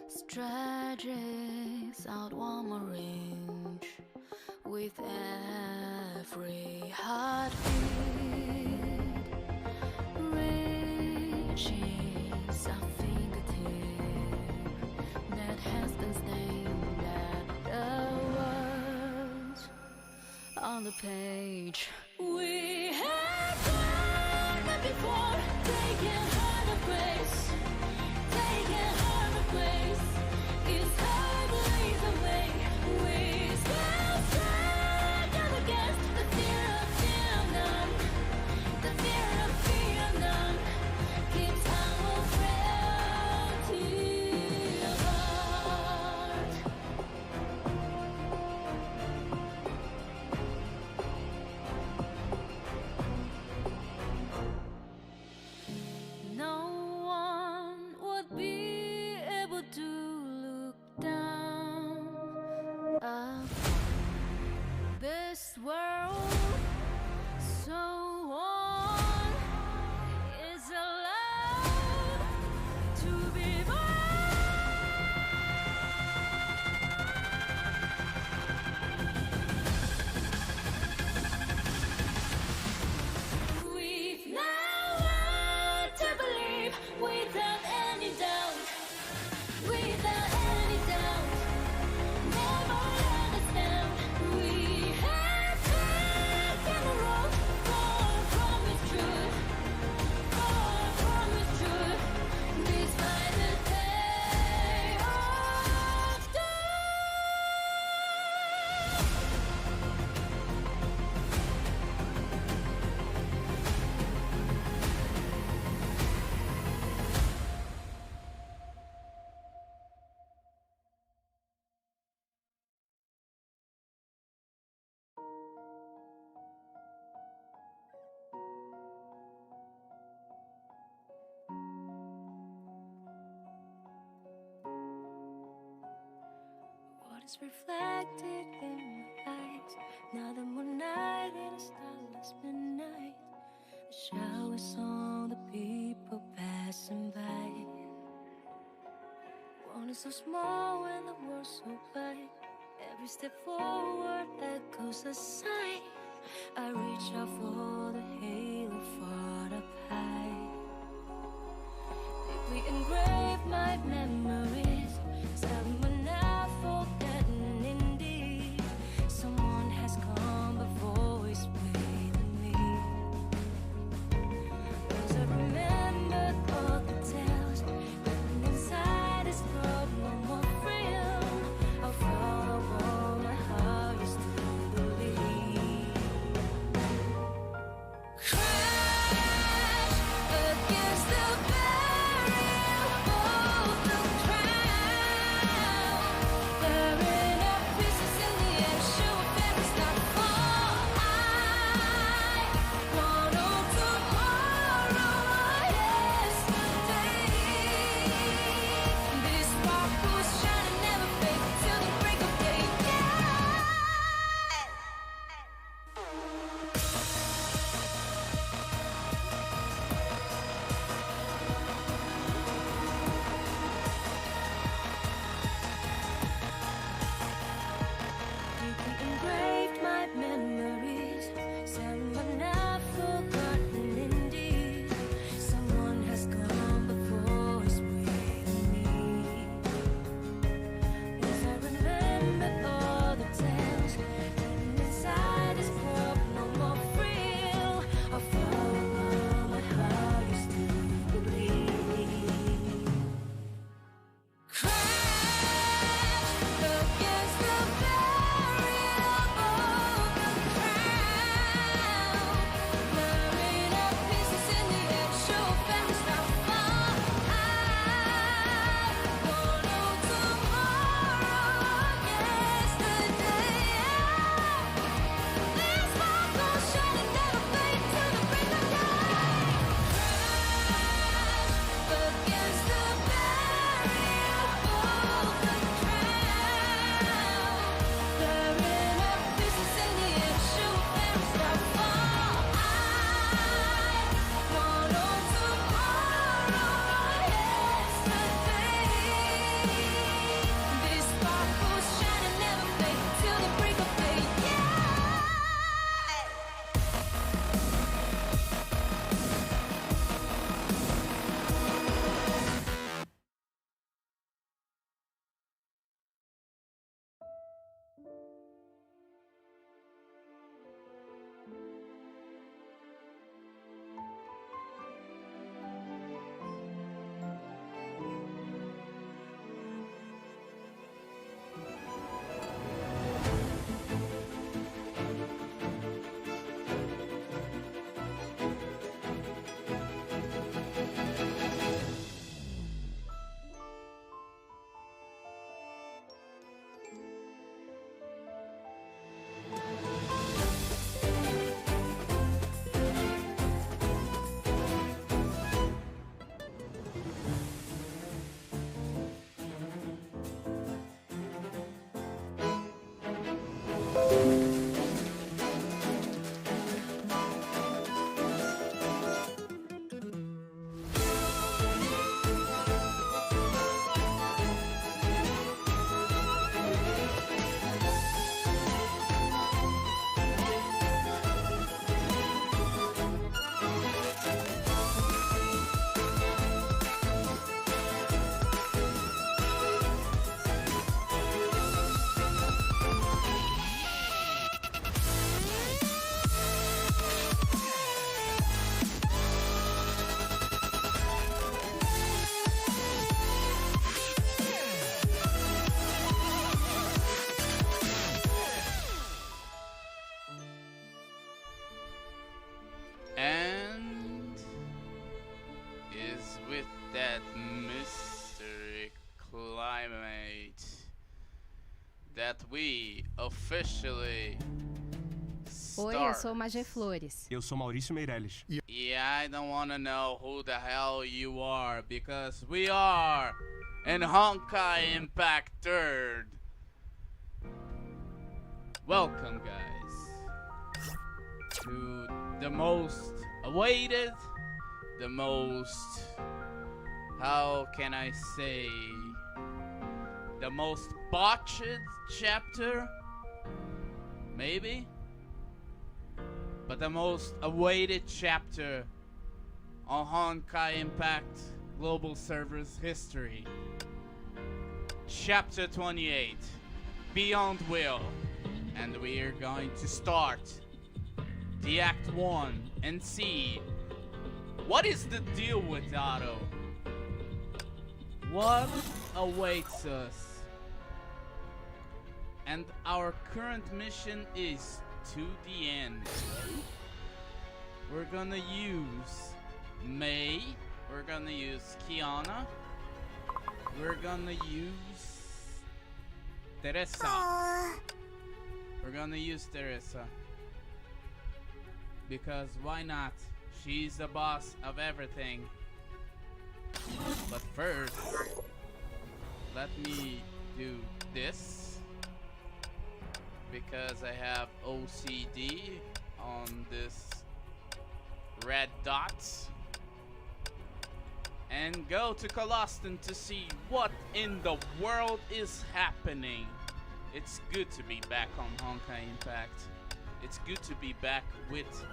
stretches out one more inch with every heartbeat, reaches a fingertip that has been stained at the words on the page. We have done it before, taking heart of grace, taking heart of grace. It's hardly the way we still stand against the fear of fear none. The fear of fear none keeps our frailty apart. No one would be able to look down upon this world. So on is allowed to be We've now learned to believe without any doubt, without any doubt. Never let us down. We have taken the road far from its truth, far from its truth. Despite the day of what is reflected in my eyes? Another moonlight in a starless midnight. The showers on the people passing by. One is so small and the world's so wide. Every step forward echoes a sigh. I reach out for the halo far up high. Deeply engrave my memories, telling me now forgotten indeed. Someone has come before, is waiting me. Cause I remembered all the tales, written inside this world, no more freedom. I'll follow all my heart used to believe. that we officially Oi, eu sou Magé Flores. Eu sou Maurício Meirelles. Yeah, I don't wanna know who the hell you are, because we are in Honkai Impact 3rd. Welcome, guys, to the most awaited, the most, how can I say, the most botched chapter, maybe? But the most awaited chapter on Honkai Impact Global Servers history. Chapter 28, Beyond Will. And we are going to start the Act 1 and see what is the deal with OTTO. What awaits us? And our current mission is to the end. We're gonna use Mei, we're gonna use Kiana, we're gonna use Teresa. We're gonna use Teresa. Because why not? She's the boss of everything. But first, let me do this. Because I have OCD on this red dots. And go to Kolosten to see what in the world is happening. It's good to be back on Honkai Impact. It's good to be back with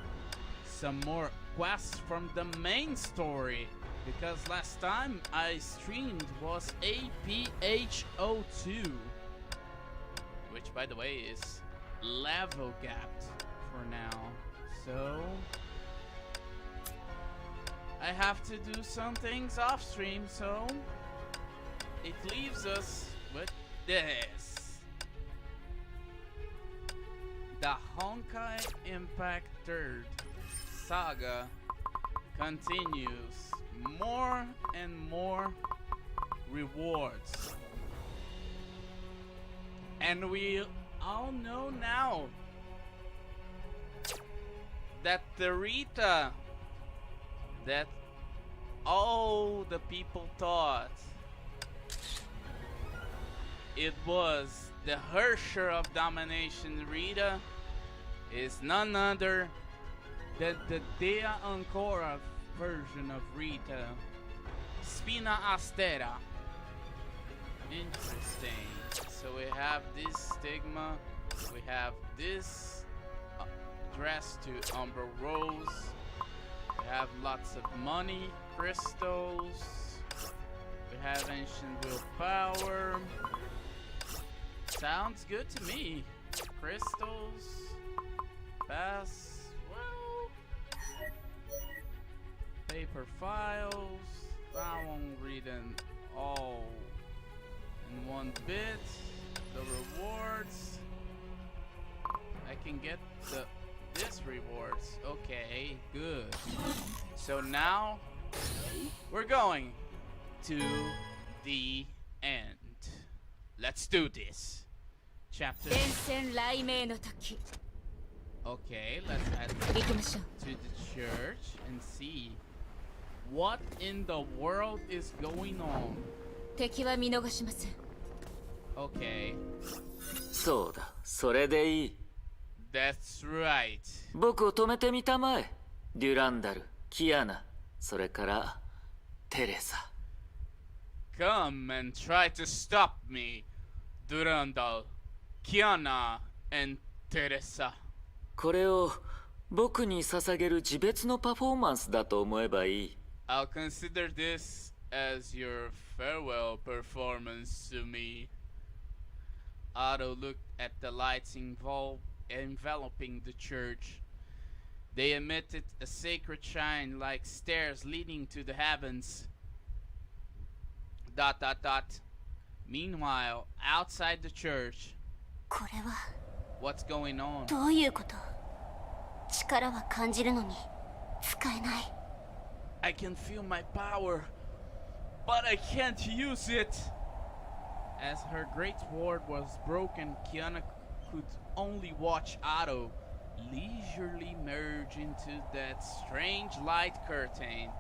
some more quests from the main story. Because last time I streamed was APHO2. Which, by the way, is level gapped for now. So I have to do some things off stream, so it leaves us with this. The Honkai Impact 3rd saga continues. More and more rewards. And we all know now that the Rita that all the people thought it was the Hersher of Domination Rita is none other than the Dea Ancora version of Rita, Spina Astera. Interesting. So we have this stigma, we have this dress to Umber Rose, we have lots of money, crystals, we have ancient willpower. Sounds good to me. Crystals, pass, well, paper files. I won't read them all in one bit. The rewards. I can get this rewards. Okay, good. So now we're going to the end. Let's do this. Chapter. Okay, let's head to the church and see what in the world is going on. Okay. そうだ、それでいい。 That's right. 僕を止めてみたまえ。デュランダル、キアナ、それからテレサ。Come and try to stop me, Durandal, Kiana, and Teresa. これを僕に捧げる自別のパフォーマンスだと思えばいい。I'll consider this as your farewell performance to me. Otto looked at the lights enveloping the church. They emitted a sacred shine like stairs leading to the heavens. ... Meanwhile, outside the church, what's going on? どういうこと？力は感じるのに使えない。 I can feel my power, but I can't use it. As her great sword was broken, Kiana could only watch Otto leisurely merge into that strange light curtain.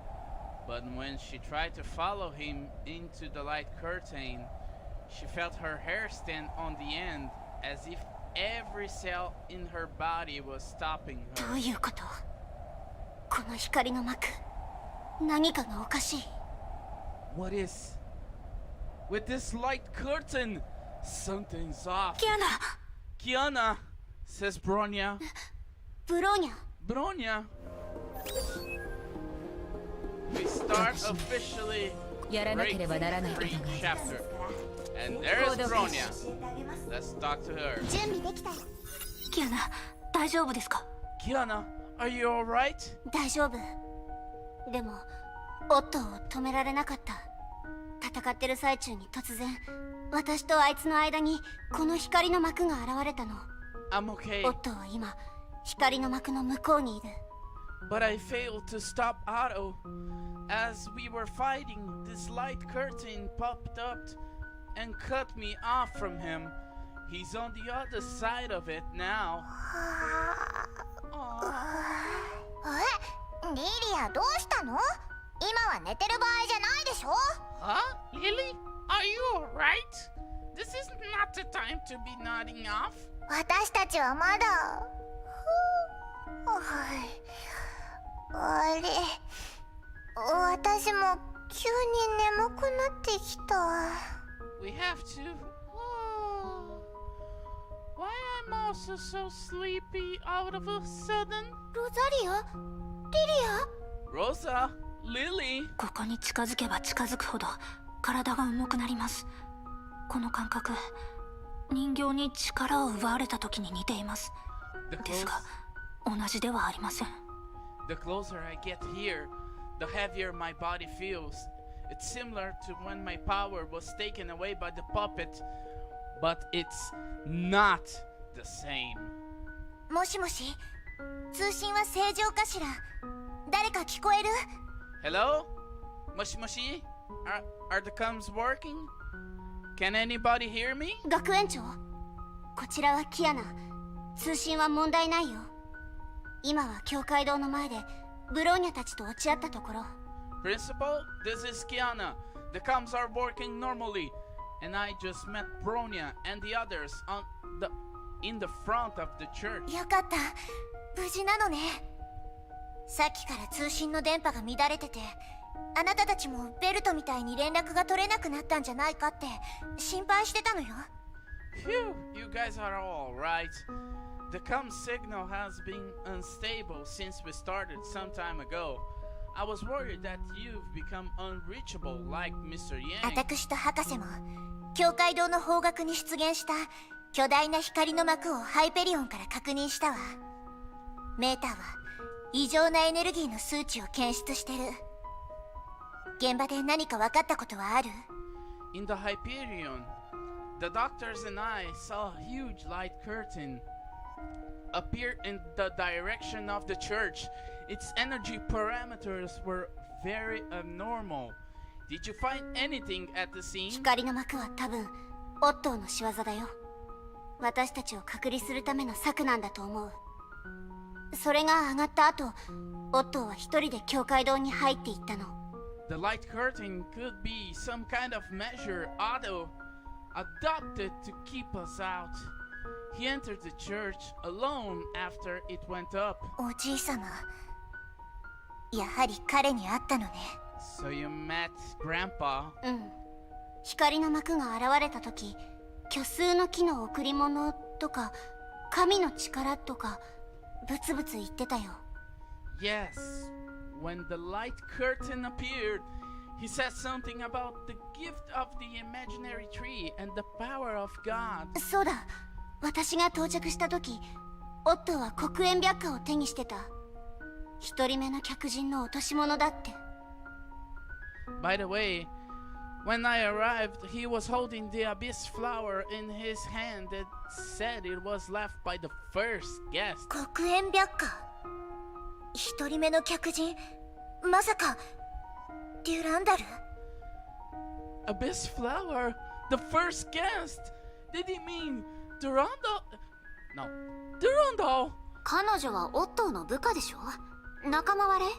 But when she tried to follow him into the light curtain, she felt her hair stand on the end as if every cell in her body was stopping どう her. いうこと？この光の幕、何かがおかしい。 What is? With this light curtain, something's off. キアナ、 Kiana, says Bronya. ブローニャ。 Bronya. We start officially やらなければならないこと Great がある chapter. And there's Bronya. Let's talk to her. 準備できたよ。キアナ、大丈夫ですか？ Kiana, are you alright? 大丈夫。でも、オットーを止められなかった。戦ってる最中に突然、私とあいつの間にこの光の幕が現れたの。 I'm okay, オットーは今、光の幕の向こうにいる。 but I failed to stop Otto. As we were fighting, this light curtain popped up and cut me off from him. He's on the other side of it now. Aw. え、リリアどうしたの？今は寝てる場合じゃないでしょ？ Huh? Lily? Are you alright? This is not the time to be nodding off. 私たちはまだ。あれ、私も急に眠くなってきた。 We have to. Why I'm also so sleepy all of a sudden? ロザリア？リリア？ Rosa? Lily? ここに近づけば近づくほど体が重くなります。この感覚、人形に力を奪われた時に似ています。 The です close, が、同じではありません。 the closer I get here, the heavier my body feels. It's similar to when my power was taken away by the puppet, but it's not the same. もしもし、通信は正常かしら？誰か聞こえる？ Hello? Moshi moshi? Are the comms working? Can anybody hear me? 学園長、こちらはキアナ。通信は問題ないよ。今は教会堂の前でブローニャたちと落ち合ったところ。 Principal, this is Kiana. The comms are working normally, and I just met Bronya and the others in the front of the church. よかった、無事なのね。さっきから通信の電波が乱れてて、あなたたちもベルトみたいに連絡が取れなくなったんじゃないかって心配してたのよ。 Phew, you guys are all right. The comm signal has been unstable since we started some time ago. I was worried that you've become unreachable like Mr. Yang. 私と博士も教会堂の方角に出現した巨大な光の幕をハイペリオンから確認したわ。メーターは異常なエネルギーの数値を検出してる。現場で何か分かったことはある？ In the Hyperion, the doctors and I saw a huge light curtain appear in the direction of the church. Its energy parameters were very abnormal. Did you find anything at the scene? 光の幕は多分オットーの仕業だよ。私たちを隔離するための策なんだと思う。それが上がった後、オットーは一人で教会堂に入っていったの。 The light curtain could be some kind of measure Otto adopted to keep us out. He entered the church alone after it went up. おじい様、やはり彼に会ったのね。 So you met Grandpa. うん。光の幕が現れた時、虚数の木の贈り物とか神の力とかブツブツ言ってたよ。 Yes, when the light curtain appeared, he said something about the gift of the imaginary tree and the power of God. そうだ、私が到着した時、オットーは黒煙白花を手にしてた。一人目の客人の落とし物だって。 By the way, when I arrived, he was holding the abyss flower in his hand and said it was left by the first guest. 黒煙白花。一人目の客人、まさかデュランダル？ Abyss flower? The first guest? Did he mean Durandal? No. Durandal? 彼女はオットーの部下でしょ。仲間割れ？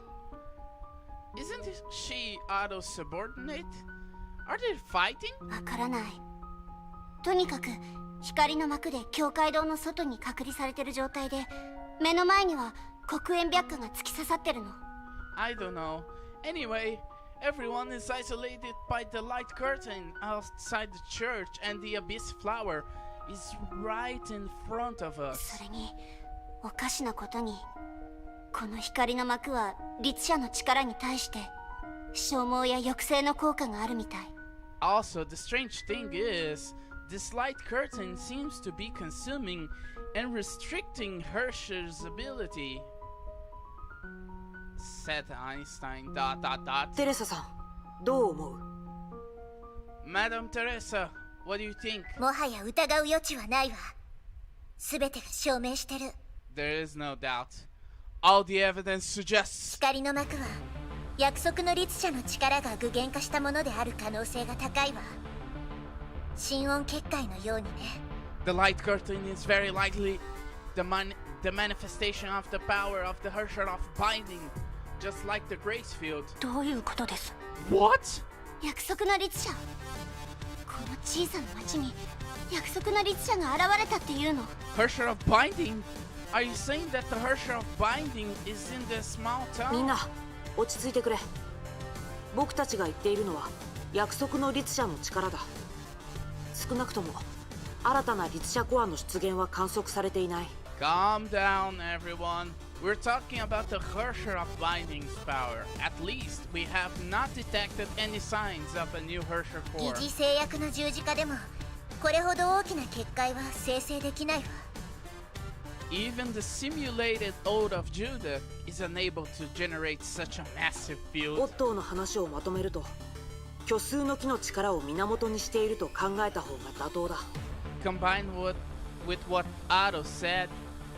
Isn't she Otto's subordinate? Are they fighting? わからない。とにかく光の幕で教会堂の外に隔離されてる状態で、目の前には黒煙白花が突き刺さってるの。I don't know. Anyway, everyone is isolated by the light curtain outside the church, and the abyss flower is right in front of us. それにおかしなことに、この光の幕は律者の力に対して消耗や抑制の効果があるみたい。Also, the strange thing is, this light curtain seems to be consuming and restricting Herrscher's ability. Said Einstein. ... テレサさん、どう思う？ Madam Teresa, what do you think? もはや疑う余地はないわ。すべてが証明してる。There is no doubt. All the evidence suggests. 光の幕は約束の律者の力が具現化したものである可能性が高いわ。心音結界のようにね。The light curtain is very likely the manifestation of the power of the Herrscher of Binding, just like the Grace Field. どういうことです？ What? 約束の律者。この小さな町に約束の律者が現れたっていうの？ Herrscher of Binding? Are you saying that the Herrscher of Binding is in this small みん town? な落ち着いてくれ。僕たちが言っているのは約束の律者の力だ。少なくとも新たな律者コアの出現は観測されていない。 Calm down, everyone. We're talking about the Herrscher of Binding's power. At least we have not detected any signs of a new Herrscher 疑 core. 似制約の十字架でもこれほど大きな結界は生成できないわ。 Even the simulated Ode of Judah is unable to generate such a massive オ field. ットーの話をまとめると、虚数の木の力を源にしていると考えた方が妥当だ。 Combined with what Otto said,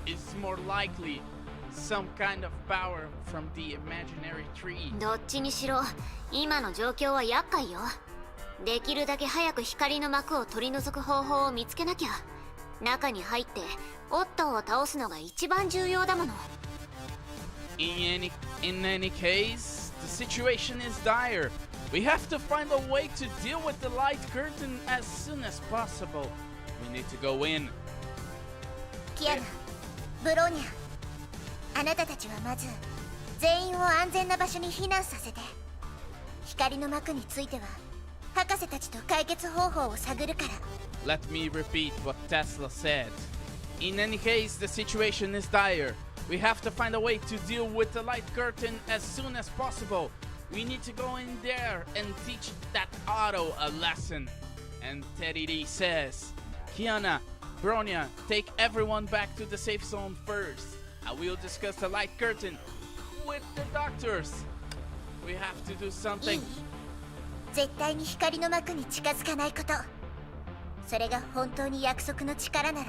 it's more likely some kind of power from the imaginary tree. どっちにしろ今の状況は厄介よ。できるだけ早く光の幕を取り除く方法を見つけなきゃ。中に入ってオットーを倒すのが一番重要だもの。 In any case, the situation is dire. We have to find a way to deal with the light curtain as soon as possible. We need to go in. キアナ、ブローニャ、あなたたちはまず全員を安全な場所に避難させて。光の幕については博士たちと解決方法を探るから。 Let me repeat what Tesla said. In any case, the situation is dire. We have to find a way to deal with the light curtain as soon as possible. We need to go in there and teach that Otto a lesson. And Teddy D says, Kiana, Bronya, take everyone back to the safe zone first. I will discuss the light curtain with the doctors. We have to do いい？ something. 絶対に光の幕に近づかないこと。それが本当に約束の力なら、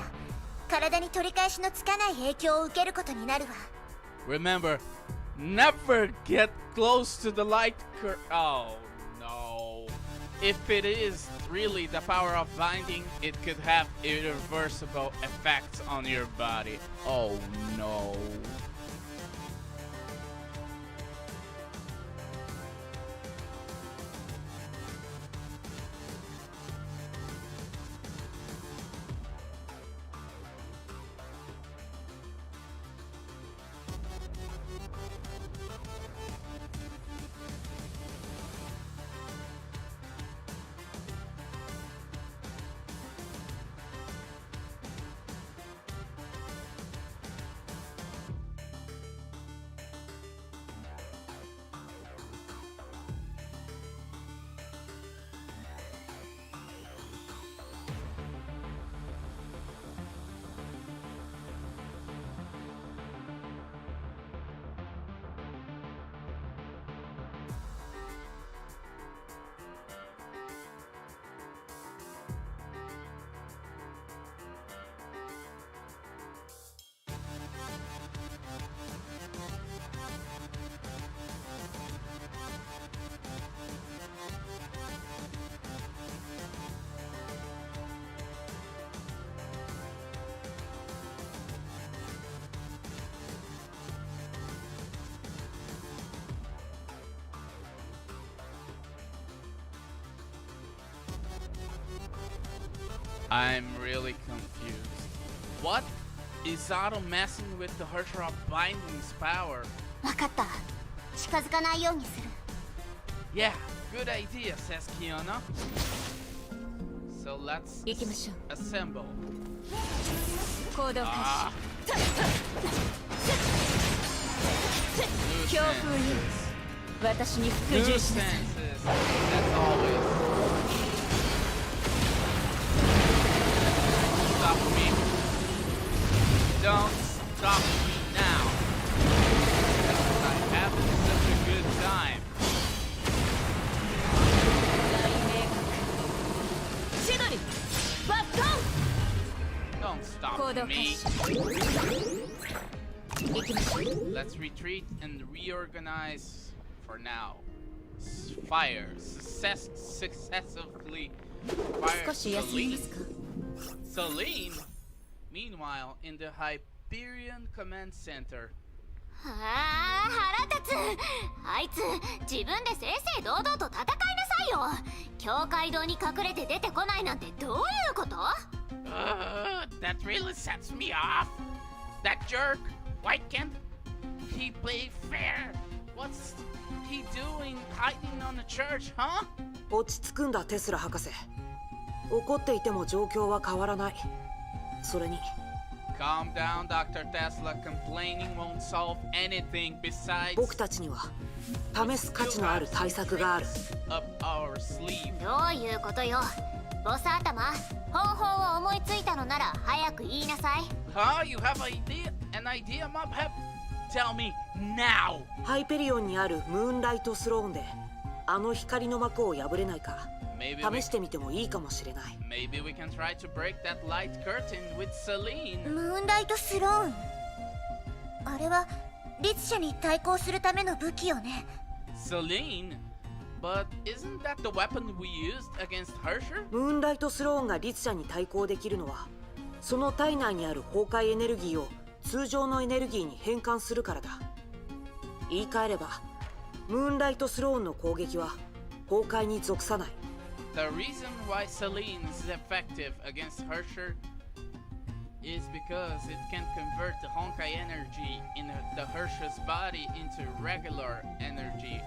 体に取り返しのつかない影響を受けることになるわ。 Remember, never get close to the light curtain. Oh no. If it is really the power of binding, it could have irreversible effects on your body. Oh no. I'm really confused. What is Otto messing with the Hershra Binding's power? 分かった。近づかないようにする。Yeah, good idea, says Kiana. So let's 行きましょう。 assemble. 行動開 Ah, 始。強風ユース。私に服 new 従しなさい。 senses, as always. Stop me. Don't stop me now. I'm having such a good time. 大明確。千鳥バットン Don't stop 行動開 me. 始。行きましょう。 Let's retreat and reorganize for now. Fire. Successively fire 少し休みますか。 Celine. Meanwhile, in the Hyperion Command Center. ああ腹立つ。あいつ自分で正々堂々と戦いなさいよ。教会堂に隠れて出てこないなんてどういうこと？ That really sets me off. That jerk. Why can't he play fair? What's he doing hiding on the church, huh? 落ち着くんだテスラ博士。怒っていても状況は変わらない。それに Calm down, Dr. Tesla. Complaining won't solve anything besides 僕たちには試す価値のある対策がある。 up our sleeve. どういうことよ。ボス頭、方法を思いついたのなら早く言いなさい。 Huh? You have an idea, Mobhead? Tell me now. ハイペリオンにあるムーンライトスローンであの光の膜を破れないか Maybe 試してみてもいいかもしれない。 maybe we can try to break that light curtain with Celine. ムーンライトスローン。あれは律者に対抗するための武器よね。 Celine? But isn't that the weapon we used against Hersher? ムーンライトスローンが律者に対抗できるのはその体内にある崩壊エネルギーを通常のエネルギーに変換するからだ。言い換えればムーンライトスローンの攻撃は崩壊に属さない。 The reason why Celine is effective against Hersher is because it can convert the Honkai energy in the Hersher's body into regular energy.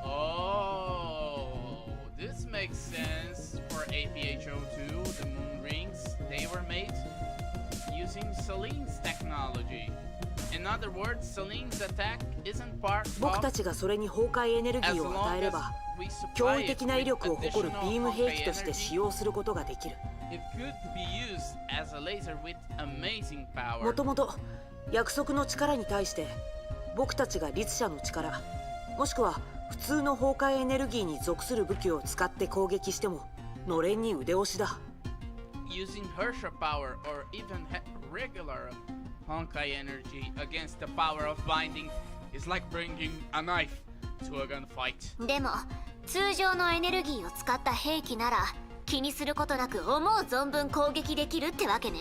Oh, this makes sense for APHO2, the moon rings. They were made using Celine's technology. In other words, Celine's attack isn't part 僕た of ちがそれに崩壊エネルギ as ーを long 与えれ as ば we 驚 supply 異 it 的な威 with 力を誇る additional ビーム兵器と Honkai して使 energy. 用することができる。 It could be used as a laser with amazing も power. ともと約束の力に対して僕たちが律者の力もしくは普通の崩壊エネルギーに属する武器を使って攻撃してものれんに腕押しだ。 Using Hersha power or even regular Honkai energy against the power of binding is like bringing a knife to a gunfight. でも通常のエネルギーを使った兵器なら気にすることなく思う存分攻撃できるってわけね。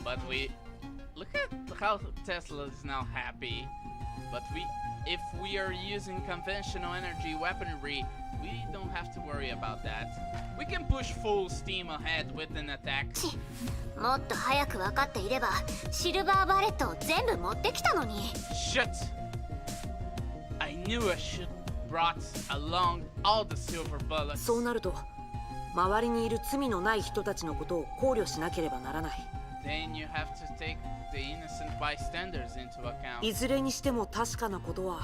But we look at how Tesla is now happy. But if we are using conventional energy weaponry, we don't have to worry about that. We can push full steam ahead with an attack. ちもっと早く分かっていればシルバーバレットを全部持ってきたのに。 Shit! I knew I should brought along all the silver bullets. そうなると周りにいる罪のない人たちのことを考慮しなければならない。 Then you have to take the innocent bystanders into account. いずれにしても確かなことは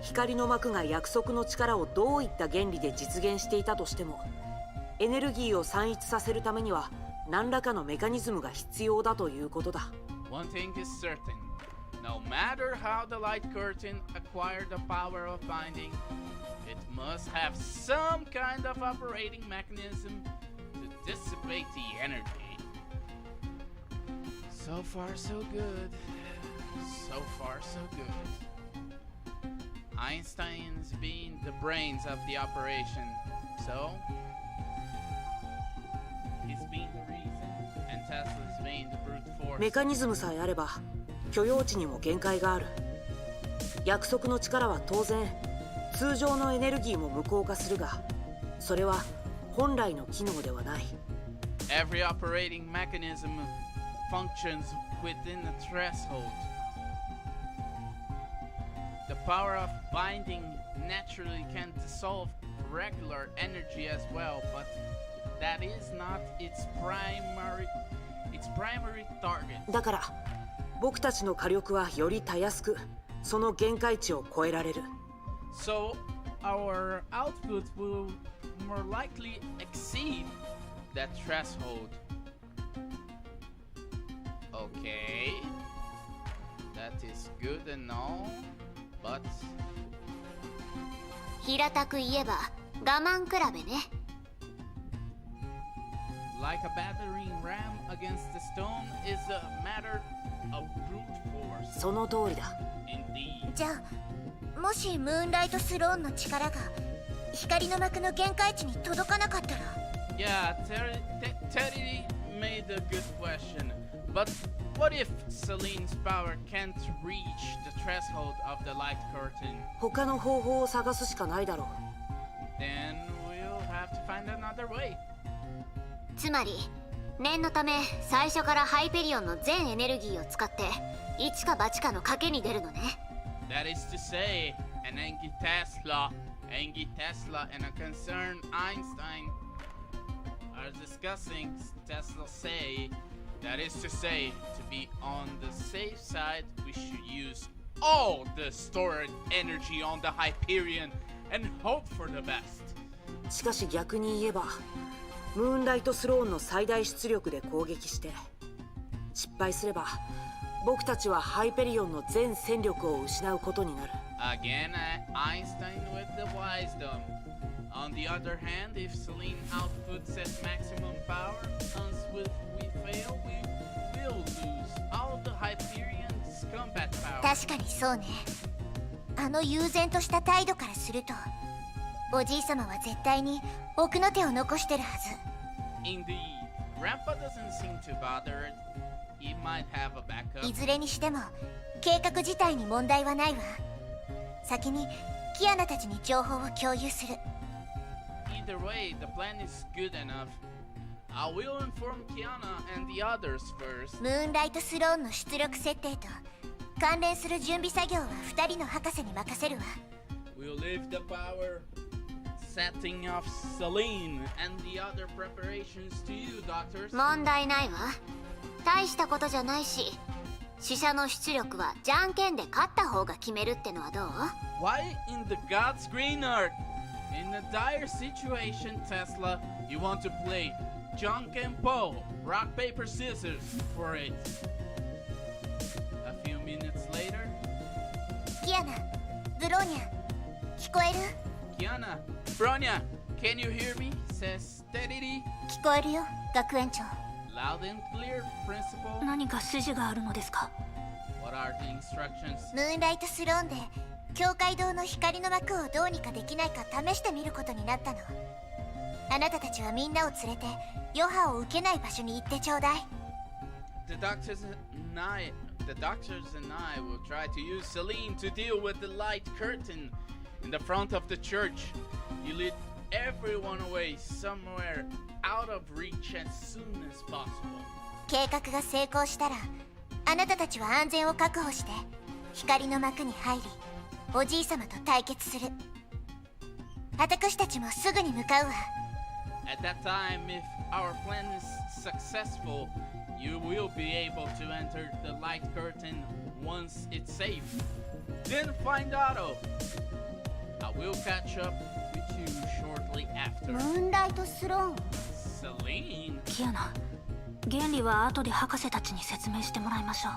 光の膜が約束の力をどういった原理で実現していたとしてもエネルギーを散逸させるためには何らかのメカニズムが必要だということだ。 One thing is certain. No matter how the light curtain acquired the power of binding, it must have some kind of operating mechanism to dissipate the energy. So far, so good. So far, so good. Einstein's being the brains of the operation, so he's being the reason, and Tesla's being the brute force. メカニズムさえあれば許容値にも限界がある。約束の力は当然通常のエネルギーも無効化するがそれは本来の機能ではない。Every operating mechanism functions within a threshold. The power of binding naturally can dissolve regular energy as well, but that is not its primary target. だから僕たちの火力はよりたやすくその限界値を超えられる。 So our output will more likely exceed that threshold. Okay, that is good and all, but 平たく言えば我慢比べね。 like a battering ram against the stone is a matter of brute force. その通りだ。 Indeed. じゃあもしムーンライトスローンの力が光の膜の限界値に届かなかったら Yeah, Teddy made a good question. But what if Celine's power can't reach the threshold of the light curtain? 他の方法を探すしかないだろう。 Then we'll have to find another way. つまり念のため最初からハイペリオンの全エネルギーを使って一か八かの賭けに出るのね。 That is to say, an Engi Tesla, and a concerned Einstein are discussing. Tesla say, that is to say, to be on the safe side, we should use all the stored energy on the Hyperion and hope for the best. しかし逆に言えばムーンライトスローンの最大出力で攻撃して失敗すれば僕たちはハイペリオンの全戦力を失うことになる。 Again, Einstein with the wisdom. On the other hand, if Celine outputs at maximum power, once we fail, we will lose all the Hyperion's combat power. 確かにそうね。あの悠然とした態度からするとおじい様は絶対に奥の手を残してるはず。 Indeed, Grandpa doesn't seem too bothered. He might have a backup. いずれにしても計画自体に問題はないわ。先にキアナたちに情報を共有する。 Either way, the plan is good enough. I will inform Kiana and the others first. ムーンライトスローンの出力設定と関連する準備作業は2人の博士に任せるわ。 We'll leave the power setting of Celine and the other preparations to you, doctors. 問題ないわ。大したことじゃないし死者の出力はじゃんけんで勝った方が決めるってのはどう？ Why in the God's green earth? In a dire situation, Tesla, you want to play junk and pole, rock, paper, scissors for it. A few minutes later, キアナ、ブローニャ、聞こえる？ Kiana, Bronya, can you hear me? Says steadily. 聞こえるよ、学園長。 Loud and clear, principal. 何か指示があるのですか？ What are the instructions? ムーンライトスローンで教会堂の光の幕をどうにかできないか試してみることになったの。あなたたちはみんなを連れて余波を受けない場所に行ってちょうだい。 The doctors and I will try to use Celine to deal with the light curtain in the front of the church. You lead everyone away somewhere out of reach as soon as possible. 計画が成功したらあなたたちは安全を確保して光の幕に入りおじい様と対決する。私たちもすぐに向かうわ。 At that time, if our plan is successful, you will be able to enter the light curtain once it's safe. Then find Otto. I will catch up with you shortly ム after. ーンライトスローン。 Celine? キアナ、原理は後で博士たちに説明してもらいましょう。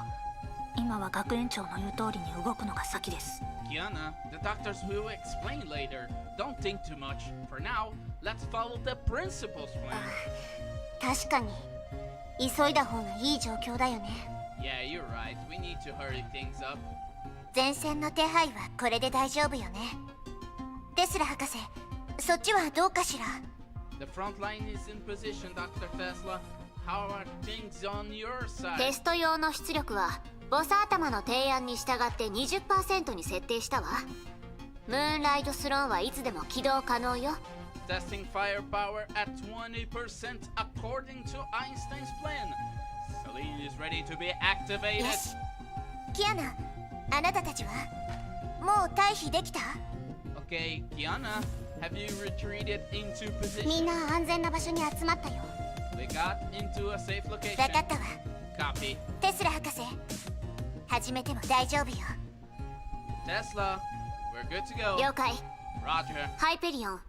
今は学園長の言う通りに動くのが先です。 Kiana, the doctors will explain later. Don't think too much. For now, let's follow the principal's plan. 確かに急いだ方がいい状況だよね。 Yeah, you're right. We need to hurry things up. 前線の手配はこれで大丈夫よね。テスラ博士、そっちはどうかしら？ The front line is in position, Dr. Tesla. How are things on your テ side? スト用の出力はボス頭の提案に従って 20% に設定したわ。ムーンライトスローンはいつでも起動可能よ。Testing firepower at 20% according to Einstein's plan. Celine is ready to be activated. よしキアナ、あなたたちはもう退避できた？ Okay, Kiana, have you retreated into みん position? な安全な場所に集まったよ。 We got into a safe 分 location. かったわ。 Copy. テスラ博士、始めても大丈夫よ。 Tesla, we're good to go. 了解。 Roger. ハイペリオン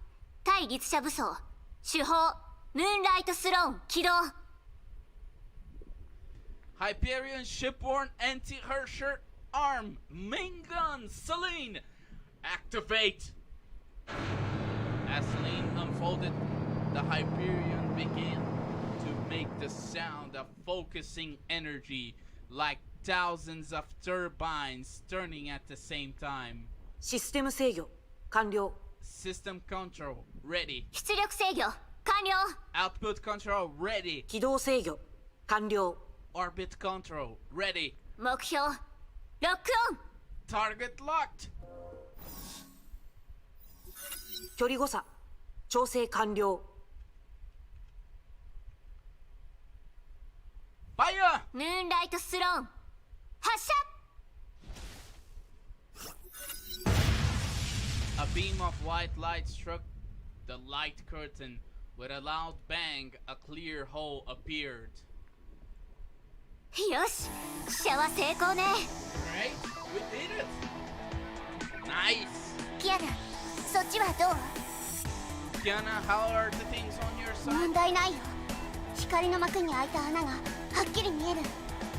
対律者武装手法ムーンライトスローン起動。 Hyperion shipborne anti-Hersher arm. Main gun, Celine. Activate. As Celine unfolded, the Hyperion began to make the sound of focusing energy like thousands of turbines turning at the same time. システム制御完了。 System control ready. 出力制御完了。 Output control ready. 軌道制御完了。 Orbit control ready. 目標ロックオン。 Target locked. 距離誤差調整完了。 Fire! ムーンライトスローン発射。 A beam of white light struck the light curtain. With a loud bang, a clear hole appeared. よし飛車は成功ね。 Great, we did it! Nice! キアナ、そっちはどう？ Kiana, how are the things on your 問 side? 題ないよ。光の幕に開いた穴がはっきり見える。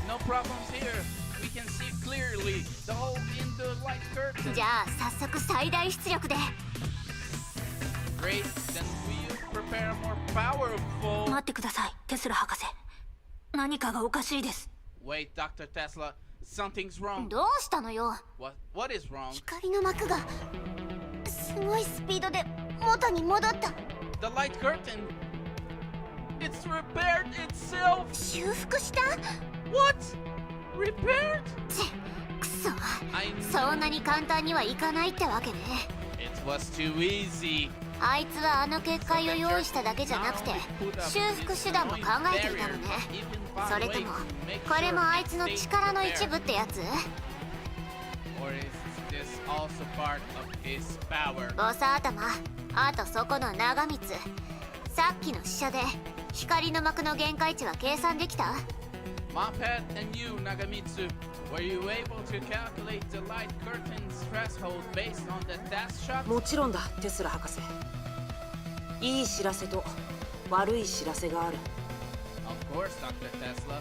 No problems here. We can see clearly the hole in the light curtain. じゃあ早速最大出力で。 Great, then will you prepare more powerful... 待ってくださいテスラ博士。何かがおかしいです。 Wait, Dr. Tesla, something's wrong. どうしたのよ。 What is wrong? 光の幕がすごいスピードで元に戻った。 The light curtain... It's repaired itself! 修復した？ What? Repaired? ちくそ I knew そんなに簡単にはいかないってわけね。 it was too easy. あいつはあの結界を用意しただけじゃなくて修復手段も考えていたのね。それともこれもあいつの力の一部ってやつ？ Or is this also part of his power? ボサ頭あとそこの長光さっきの試写で光の膜の限界値は計算できた？ Mophead and you, Nagamitsu, were you able to calculate the light curtain's threshold based on the test shot? もちろんだテスラ博士。いい知らせと悪い知らせがある。 Of course, Dr. Tesla.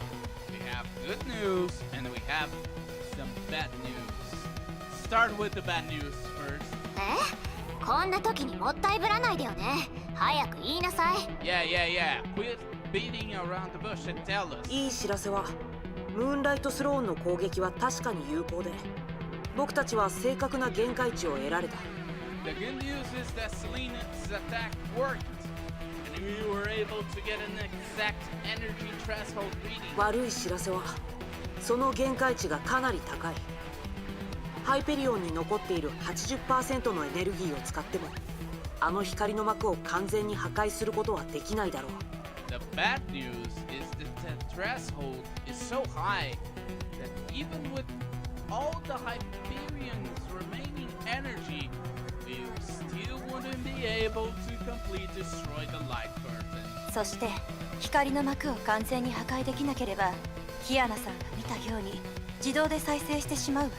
We have good news and we have some bad news. Start with the bad news first. こんな時にもったいぶらないでよね。早く言いなさい。 Yeah. Quit beating around the bush and tell us. いい知らせはムーンライトスローンの攻撃は確かに有効で僕たちは正確な限界値を得られた。 The good news is that Selena's attack worked, and we were able to get an exact energy threshold reading. 悪い知らせはその限界値がかなり高い。ハイペリオンに残っている 80% のエネルギーを使ってもあの光の膜を完全に破壊することはできないだろう。 The bad news is that the threshold is so high that even with all the Hyperion's remaining energy, we still wouldn't be able to completely destroy the light curtain. そして光の膜を完全に破壊できなければキアナさんが見たように自動で再生してしまうわ。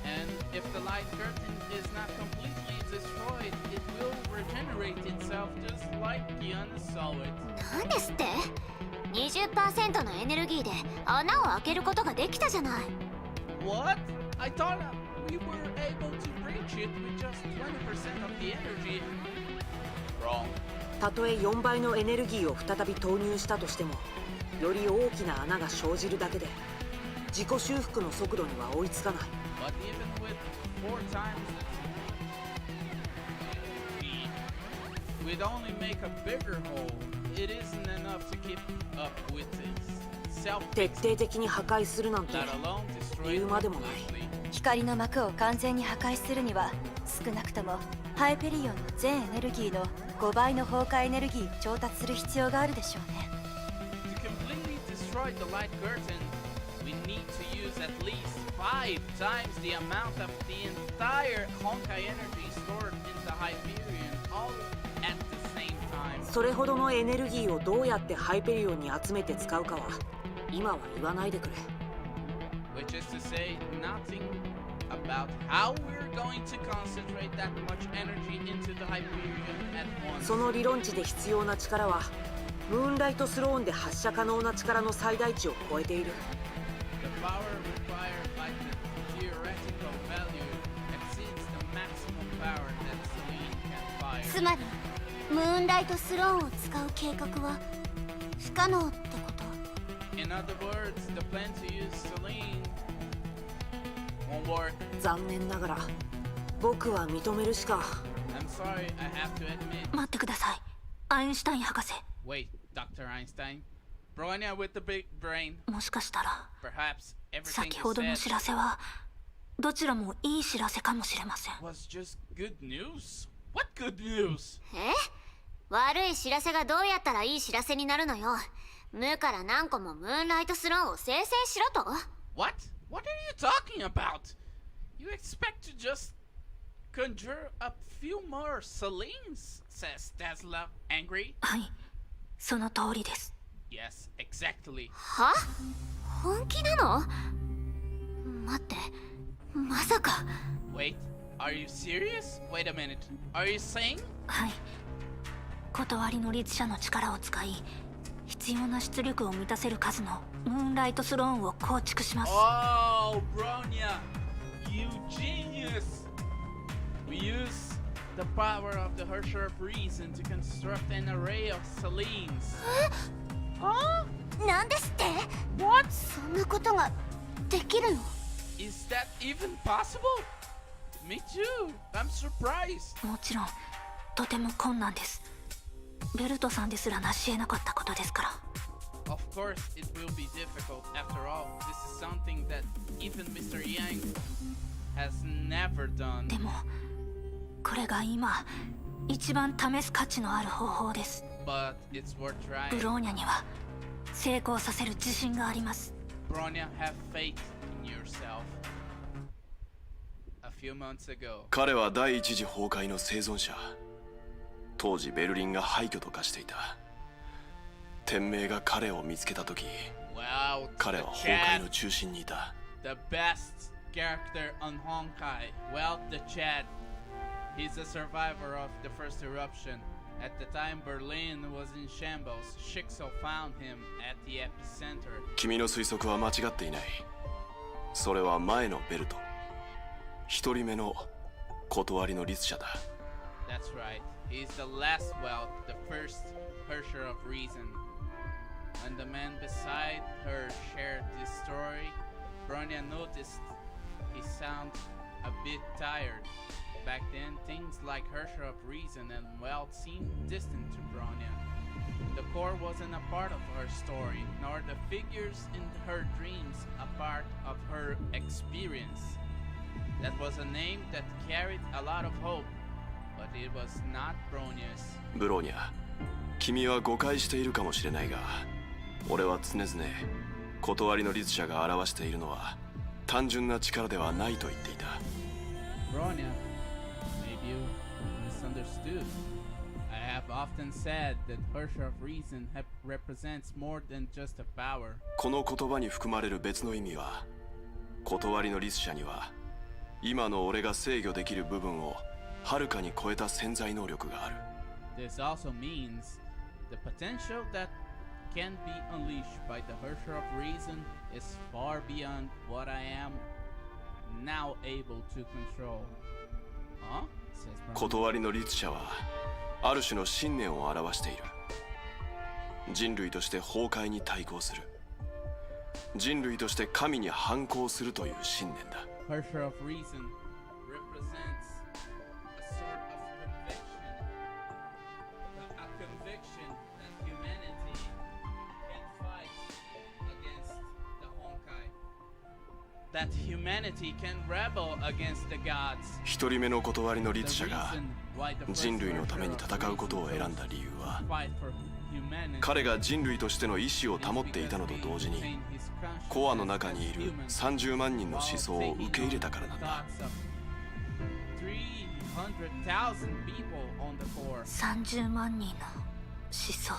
And if the light curtain is not completely destroyed, it will regenerate itself just like Kiana saw it. なんですって ?20% のエネルギーで穴を開けることができたじゃない。 What? I thought we were able to breach it with just 20% of the energy. Wrong. たとえ4倍のエネルギーを再び投入したとしてもより大きな穴が生じるだけで自己修復の速度には追いつかない。 But even with 4 times the we'd only make a bigger hole. It isn't enough to keep up with its self, 徹底的に破壊するなんて let alone destroy 言 it うまでもない。 completely. 光の膜を完全に破壊するには少なくともハイペリオンの全エネルギーの5倍の崩壊エネルギーを調達する必要があるでしょうね。 To completely destroy the light curtain, we need to use at least 5 times the amount of the entire Honkai energy stored in the Hyperion, all at the same time. それほどのエネルギーをどうやってハイペリオンに集めて使うかは今は言わないでくれ。 Which is to say, nothing about how we're going to concentrate that much energy into the Hyperion at once. その理論値で必要な力はムーンライトスローンで発射可能な力の最大値を超えている。 The power required by the theoretical value exceeds the maximum power that Celine can fire. つまりムーンライトスローンを使う計画は不可能ってこと？ In other words, the plan to use Celine won't work. 残念ながら僕は認めるしか。 I'm sorry, I have to admit. 待ってください、アインシュタイン博士。 Wait, Dr. Einstein. Bronya with the big brain. もしかしたら Perhaps everything 先 you ほどの said 知らせはどちらもいい知らせかもしれません。 was just good news? What good news? 悪い知らせがどうやったらいい知らせになるのよ。無から何個もムーンライトスローンを生成しろと？ What? What are you talking about? You expect to just conjure a few more Celines? Says Tesla, angry. はい、その通りです。 Yes, exactly. は？本気なの？待って、まさか。 Wait, are you serious? Wait a minute. Are you saying? はい、断りの律者の力を使い必要な出力を満たせる数のムーンライトスローンを構築します。 Oh, Bronya, you genius! We use the power of the Hersher of Reason to construct an array of Celines. Huh? なんですって？ What? そんなことができるの？ Is that even possible? Me too. I'm surprised. もちろんとても困難です。ベルトさんですら成し得なかったことですから。 Of course, it will be difficult. After all, this is something that even Mr. Yang has never done. でもこれが今一番試す価値のある方法です。 But it's worth ブ trying. ローニャには成功させる自信があります。 Bronya, have faith in yourself. A few months ago, 彼は第一次崩壊の生存者。当時ベルリンが廃墟と化していた。天命が彼を見つけた時、 wow, 彼 the は崩壊 Chad, の中心にいた。 the best character on Honkai. Well, the Chad. He's a survivor of the first eruption. At the time Berlin was in shambles, Shixo found him at the epicenter. 君の推測は間違っていない。それは前のベルト。一人目の断りの律者だ。 That's right. He's the last Welt, the first Hersher of Reason. When the man beside her shared this story, Bronya noticed he sounded a bit tired. Back then, things like Hersher of Reason and Welt seemed distant to Bronya. The core wasn't a part of her story, nor the figures in her dreams a part of her experience. That was a name that carried a lot of hope, but it was not Bronya's. ブローニャ、君は誤解しているかもしれないが、俺は常々断りの律者が表しているのは単純な力ではないと言っていた。 Bronya, maybe you misunderstood. I have often said that Hersher of Reason represents more than just a power. この言葉に含まれる別の意味は、断りの律者には今の俺が制御できる部分をはるかに超えた潜在能力がある。 This also means the potential that can be unleashed by the Hersher of Reason is far beyond what I am now able to control. Huh? Says Bronya. 断りの律者はある種の信念を表している。人類として崩壊に対抗する。人類として神に反抗するという信念だ。 Hersher of Reason represents a sort of conviction, a conviction that humanity can fight against the Honkai. that humanity can rebel against the gods. 一人目の断りの The 律者が reason why the first 人類のために worker 戦うことを選んだ理由は fight for humanity 彼が人類としての意志を保っていたのと同時にコアの中にいる30万人の思想を受け入れたからなんだ。 300,000 people on the core. 30万人の思想、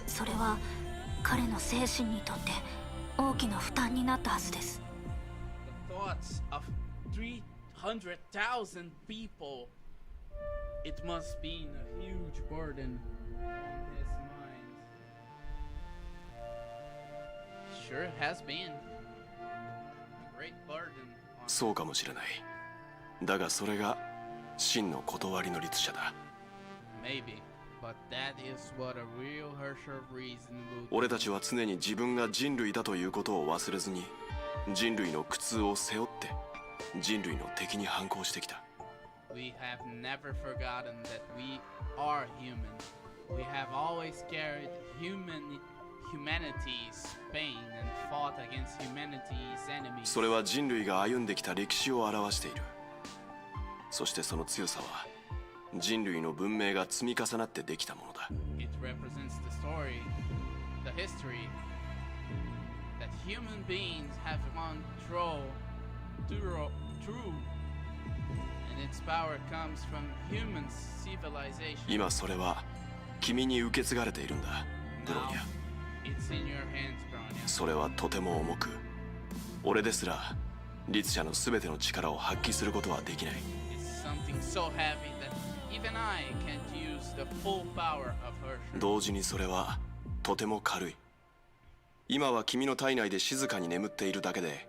それは彼の精神にとって大きな負担になったはずです。 The thoughts of 300,000 people. It must be a huge burden on his mind. Sure has been a great burden on そうかもしれない。だがそれが真の断りの律者だ。 maybe, but that is what a real Herrscher of Reason would 俺たちは常に自分が人類だということを忘れずに人類の苦痛を背負って人類の敵に反抗してきた。 We have never forgotten that we are human. We have always carried humanity's pain and fought against humanity's enemies. それは人類が歩んできた歴史を表している。そしてその強さは人類の文明が積み重なってできたものだ。 It represents the story, the history that human beings have gone through, and its power comes from human civilization. 今それは君に受け継がれているんだ、ブロ Now, ニア。 it's in your hands, Bronya. それはとても重く、俺ですら律者の全ての力を発揮することはできない。 It's something so heavy that even I can't use the full power of Herrscher. 同時にそれはとても軽い。今は君の体内で静かに眠っているだけで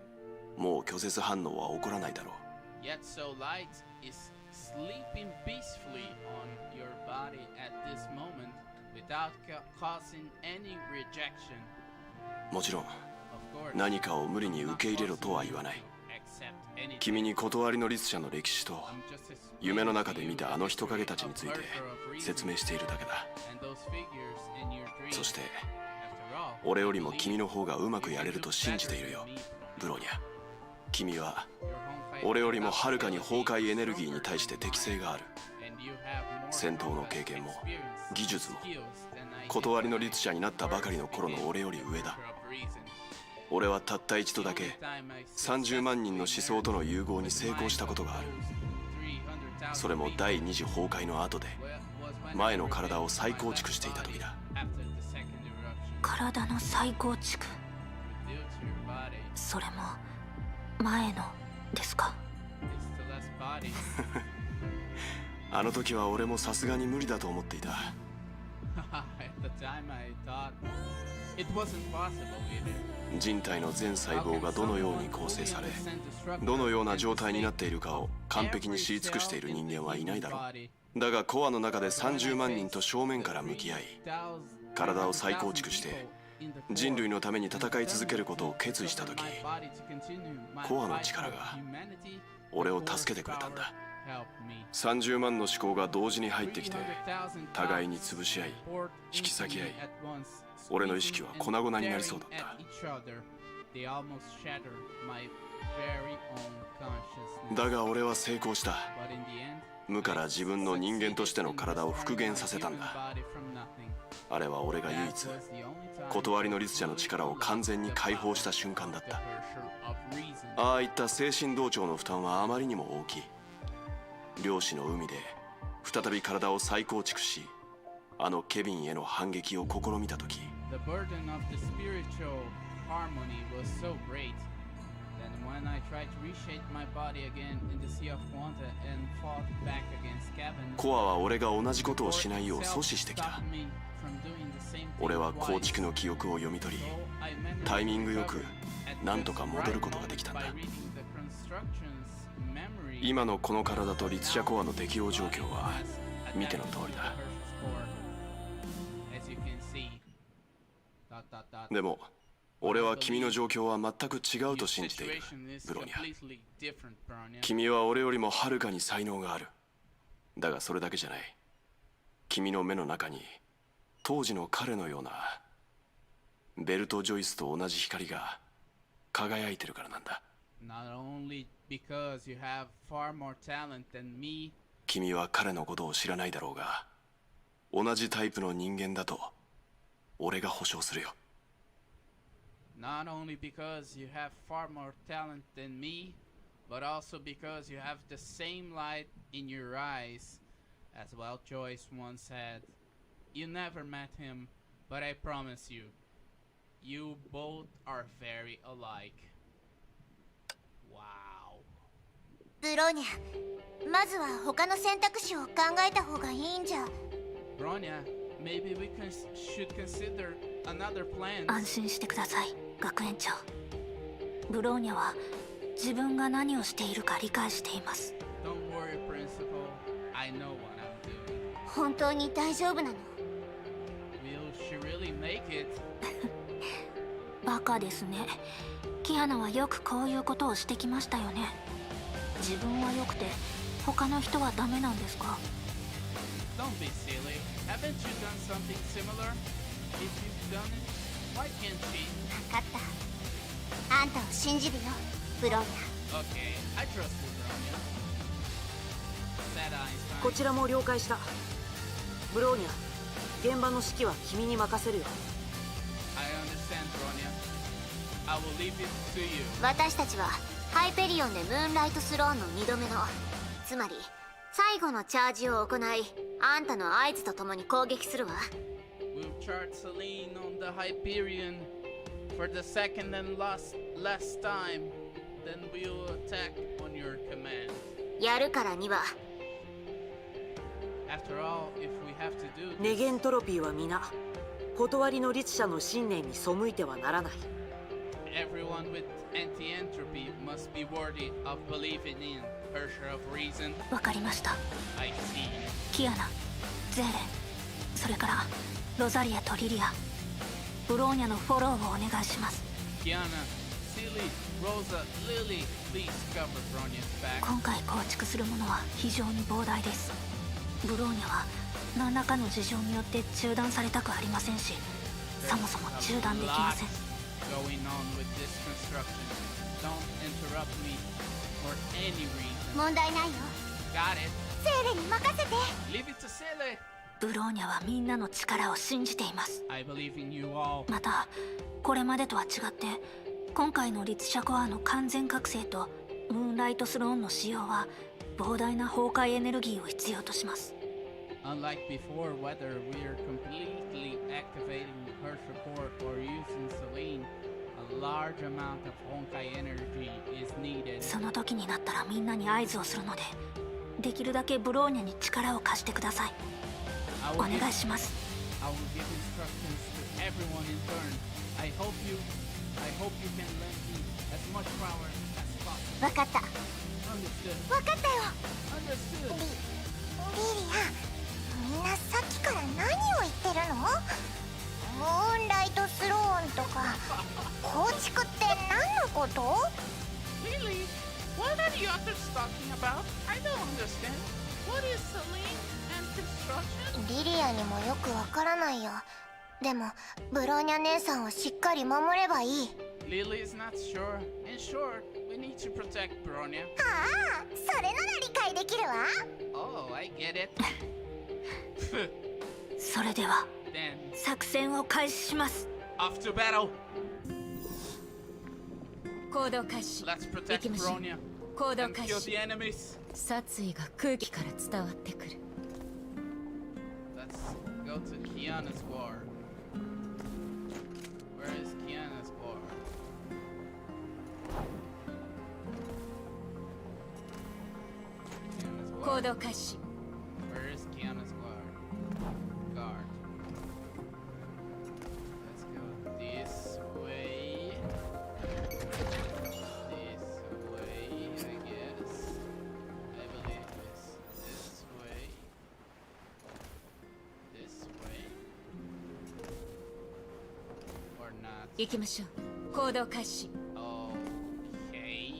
もう拒絶反応は起こらないだろう。 Yet so light is sleeping peacefully on your body at this moment without causing any rejection. もちろん Of course, 何かを無理に受け入れろとは言わない。 accept anything. 君に断りの律者の歴史と I'm just as 夢の中で見たあの人影たちについて説明しているだけだ。 and those figures in your dreams. そして After all, 俺よりも君の方がうまくやれると信じているよ、ブロニア。君は your Honkai 俺よりもはるかに崩壊エネルギーに対して適性がある。 and you have more 戦闘の Honkai 経験も experience 技術も skills than I 断りの律者になったばかりの頃の俺より上だ。 of reason. 俺はたった一度だけ30万人の思想との融合に成功したことがある。それも第二次崩壊の後で前の体を再構築していた時だ。体の再構築、それも前のですか？あの時は俺もさすがに無理だと思っていた。 At the time I thought it wasn't possible either. 人体の全細胞がどのように構成されどのような状態になっているかを完璧に知り尽くしている人間はいないだろう。だがコアの中で30万人と正面から向き合い体を再構築して人類のために戦い続けることを決意した時、コアの力が俺を助けてくれたんだ。30万の思考が同時に入ってきて互いに潰し合い引き裂き合い、俺の意識は粉々になりそうだった。だが俺は成功した。無から自分の人間としての体を復元させたんだ。あれは俺が唯一断りの律者の力を完全に解放した瞬間だった。ああいった精神同調の負担はあまりにも大きい。漁師の海で再び体を再構築し、あのケビンへの反撃を試みた時、 The burden of the spiritual harmony was so great that when I tried to reshape my body again in the Sea of Quanta and fought back against Kevin, コアは俺が同じことをしないよう阻止してきた。 stopped me from doing the same thing 俺は twice. 構築の記憶を読み取り So I managed タイミングよく to recover at なんとか just 戻る right ことができたん moment だ。 by reading the construction's memory. 今のこの体と律者コアの適応状況は As 見ての通りだ。 As you can see. Dot, dot, dot. でも俺は君の状況は全く違うと信じている、ブロニア。君は俺よりもはるかに才能がある。だがそれだけじゃない。君の目の中に当時の彼のようなベルト・ジョイスと同じ光が輝いてるからなんだ。Not only because you have far more talent than me, 君は彼のことを知らないだろうが、同じタイプの人間だと俺が保証するよ。 not only because you have far more talent than me, but also because you have the same light in your eyes, as Wild Joyce once said. You never met him, but I promise you, you both are very alike. Wow. ブローニャ、まずは他の選択肢を考えた方がいいんじゃ。 Bronya, maybe we should consider another plan. 安心してください、学園長。ブローニャは自分が何をしているか理解しています。 Don't worry, Principal. I know what I'm doing. 本当に大丈夫なの？ Will she really make it? バカですね。キアナはよくこういうことをしてきましたよね。自分は良くて他の人はダメなんですか？ Don't be silly. Haven't you done something similar? If you've done it, why can't she? 分かった。あんたを信じるよ、ブローニャ。 Okay, I trust you, Bronya. Said Einstein. こちらも了解した。ブローニャ、現場の指揮は君に任せるよ。 I understand, Bronya. I will leave it to you. 私たちはハイペリオンでムーンライトスローンの2度目の、つまり最後のチャージを行い、あんたの合図とともに攻撃するわ。 We'll charge Celine on the Hyperion for the second and last time. Then we'll attack on your command. やるからには。 After all, if we have to do ネ this, ゲントロピーは皆断りの律者の信念に背いてはならない。 everyone with anti-entropy must be worthy of believing in Hersher of Reason. わかりました。 I see. キアナ、ゼーレン、それからロザリアとリリア、ブローニャのフォローをお願いします。 Kiana, Silly, Rosa, Lily, please cover Bronya's back. 今回構築するものは非常に膨大です。ブローニャは何らかの事情によって中断されたくありませんし、そもそも中断できません。 Going on with this construction. Don't interrupt me for any reason. 問題ないよ。 Got it. セーレに任せて。 Leave it to Silly. ブローニャはみんなの力を信じています。 I believe in you all. またこれまでとは違って今回の律者コアの完全覚醒とムーンライトスローンの使用は膨大な崩壊エネルギーを必要とします。 Unlike before, whether we're completely activating her support or using Celine, a large amount of Honkai energy is needed. その時になったらみんなに合図をするので、できるだけブローニャに力を貸してください。 I お will 願いします。 I will give instructions to everyone in turn. I hope you can lend me as much power as possible. 分かった。 Understood. 分かったよ。 Understood. リリア、みんなさっきから何を言ってるの？ムーンライトスローンとか構築って何のこと？ Lily, what are the others talking about? I don't understand. What is Celine and construction? リリアにもよくわからないよ。でもブローニャ姉さんをしっかり守ればいい。 Lily is not sure. In short, we need to protect Bronya. ああ、それなら理解できるわ。 Oh, I get it. それでは Then, 作戦を開始します。 off to battle. 行動開始。 Let's 行 protect きましょう。 Bronya 行動 and 開 kill 始 the。enemies. 殺意が空気から伝わってくる。 Let's go to Kiana's war. Where is Kiana's war? Kiana's 行 war. 動開始。 Where is Kiana's war? Guard. Let's go this way. This way, I guess. I believe this way. This way. Or not. 行きましょう。行動開始。 Okay.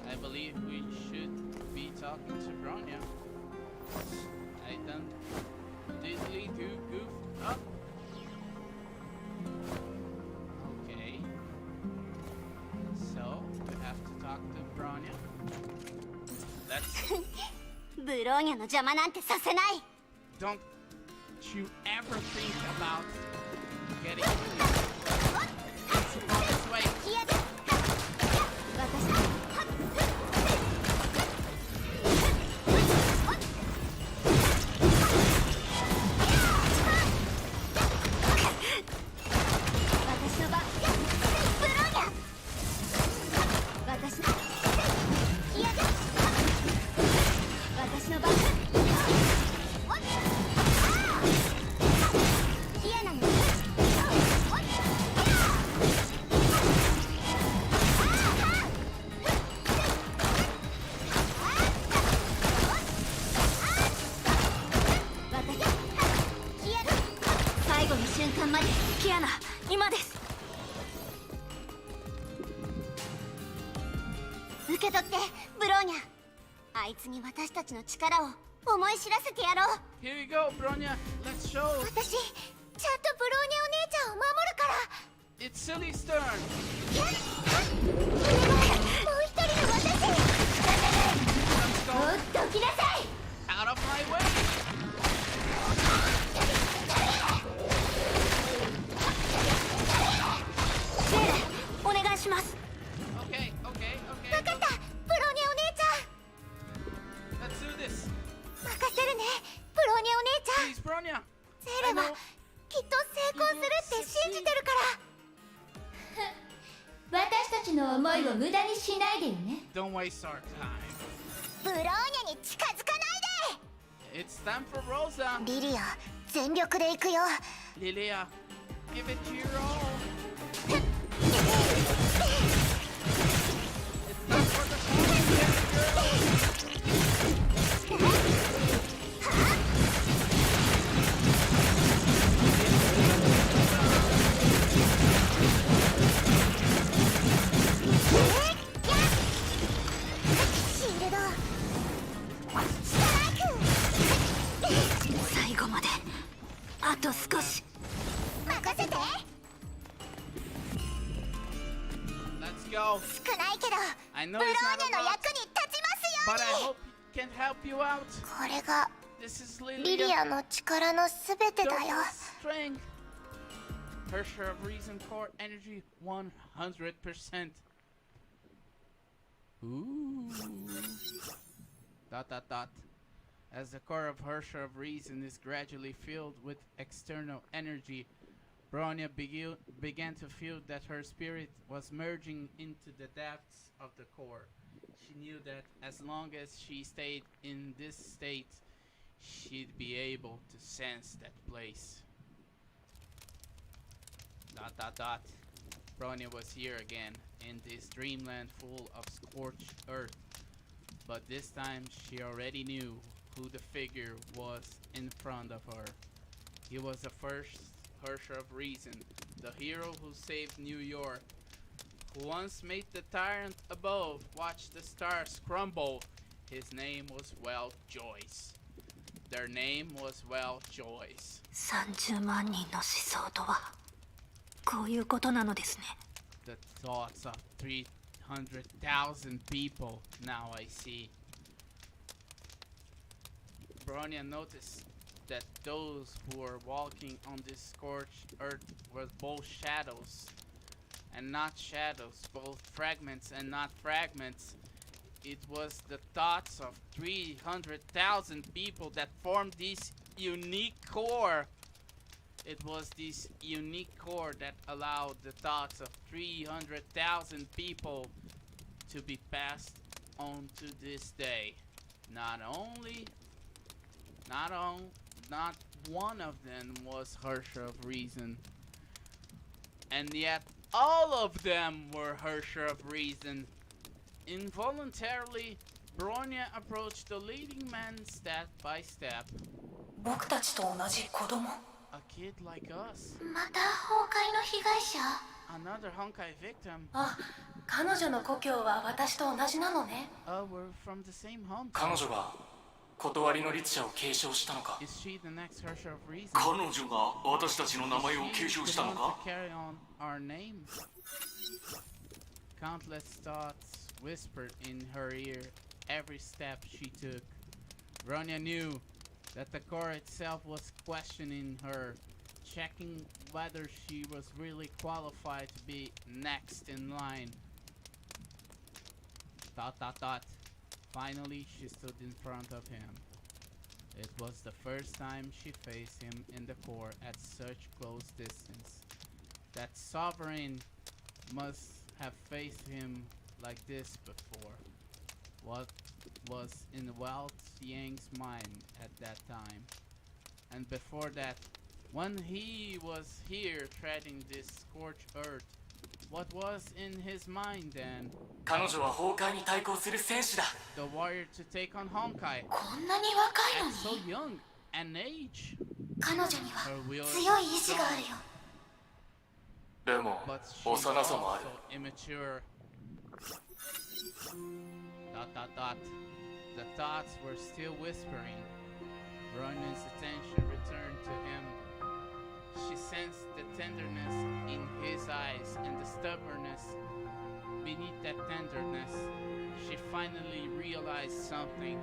I believe we should be talking to Bronya. I done diddly do goof up. Okay. So ブローニャの邪魔なんてさせない。 Don't you ever think about getting It's on its way. 最後の瞬間まで。キアナ、今です。受け取ってブローニャ。あいつに私たちの力を思い知らせてやろう。 Here we go, Bronya. Let's show. 私ちゃんとブローニャお姉ちゃんを守るから。 It's Silly's turn. もう一人の私。 Let's お go. っと来なさい。 Out of my way. セーレ、お願いします。 Okay, okay, 分 okay. かった、ブローニャお姉ちゃん。 Let's do this. 任せるね、ブローニャお姉ちゃん。 Please, Bronya. セーレはきっと成功するって信じてるから。私たちの思いを無駄にしないでよね。 Don't waste our time. ブローニャに近づかない It's time for Rosa. で。リリア、全力で行くよ。 Lilia, give it your all. It's time for the go. 少ないけど I ブ know ロー it's ニ not ャ a の lot, 役に立ちますよ but I うに。 hope it can help you out. これが This is リリ Lilia. アの力のすべてだよ。 Strength. Her share of reason, core energy, 100%. Ooh. Dot dot dot. As the core of her share of reason is gradually filled with external energy, Bronya began to feel that her spirit was merging into the depths of the core. She knew that as long as she stayed in this state, she'd be able to sense that place. Dot dot dot. Bronya was here again, in this dreamland full of scorched earth. But this time she already knew who the figure was in front of her. He was the first Herrscher of Reason, the hero who saved New York, who once made the tyrant above watch the stars crumble. His name was Well Joyce. Their name was Well Joyce. 30万人の思想とはこういうことなのですね。 The thoughts of 300,000 people, now I see. Bronya noticed that those who were walking on this scorched earth were both shadows and not shadows, both fragments and not fragments. It was the thoughts of 300,000 people that formed this unique core. It was this unique core that allowed the thoughts of 300,000 people to be passed on to this day. Not one of them was Herrscher of Reason. And yet all of them were Herrscher of Reason. Involuntarily, Bronya approached the leading man step by step. 僕たちと同じ子供。 A kid like us. また崩壊の被害者。 Another Honkai victim. あ、彼女の故郷は私と同じなのね。 Oh, we're from the same home. 彼女が断りの律者を継承したのか。 Is she the next Herrscher of Reason? 彼女が私たちの名前を継承 She's し the たの one か。 to carry on our name. Countless thoughts whispered in her ear every step she took. Bronya knew that the core itself was questioning her, checking whether she was really qualified to be next in line. Dot dot dot. Finally, she stood in front of him. It was the first time she faced him in the core at such close distance. That sovereign must have faced him like this before. What was in Wao Yang's mind at that time? And before that, when he was here treading this scorched earth, what was in his mind then? 彼女は崩壊に対抗する戦士だ。 The warrior to take on Honkai. こんなに若いの At so に young an age. 彼女には Her will is 強い意志があ strong, るよ。でも but she's 幼さもある。 also immature. Dot dot dot. The thoughts were still whispering. Ronan's attention returned to him. She sensed the tenderness in his eyes and the stubbornness beneath that tenderness. She finally realized something.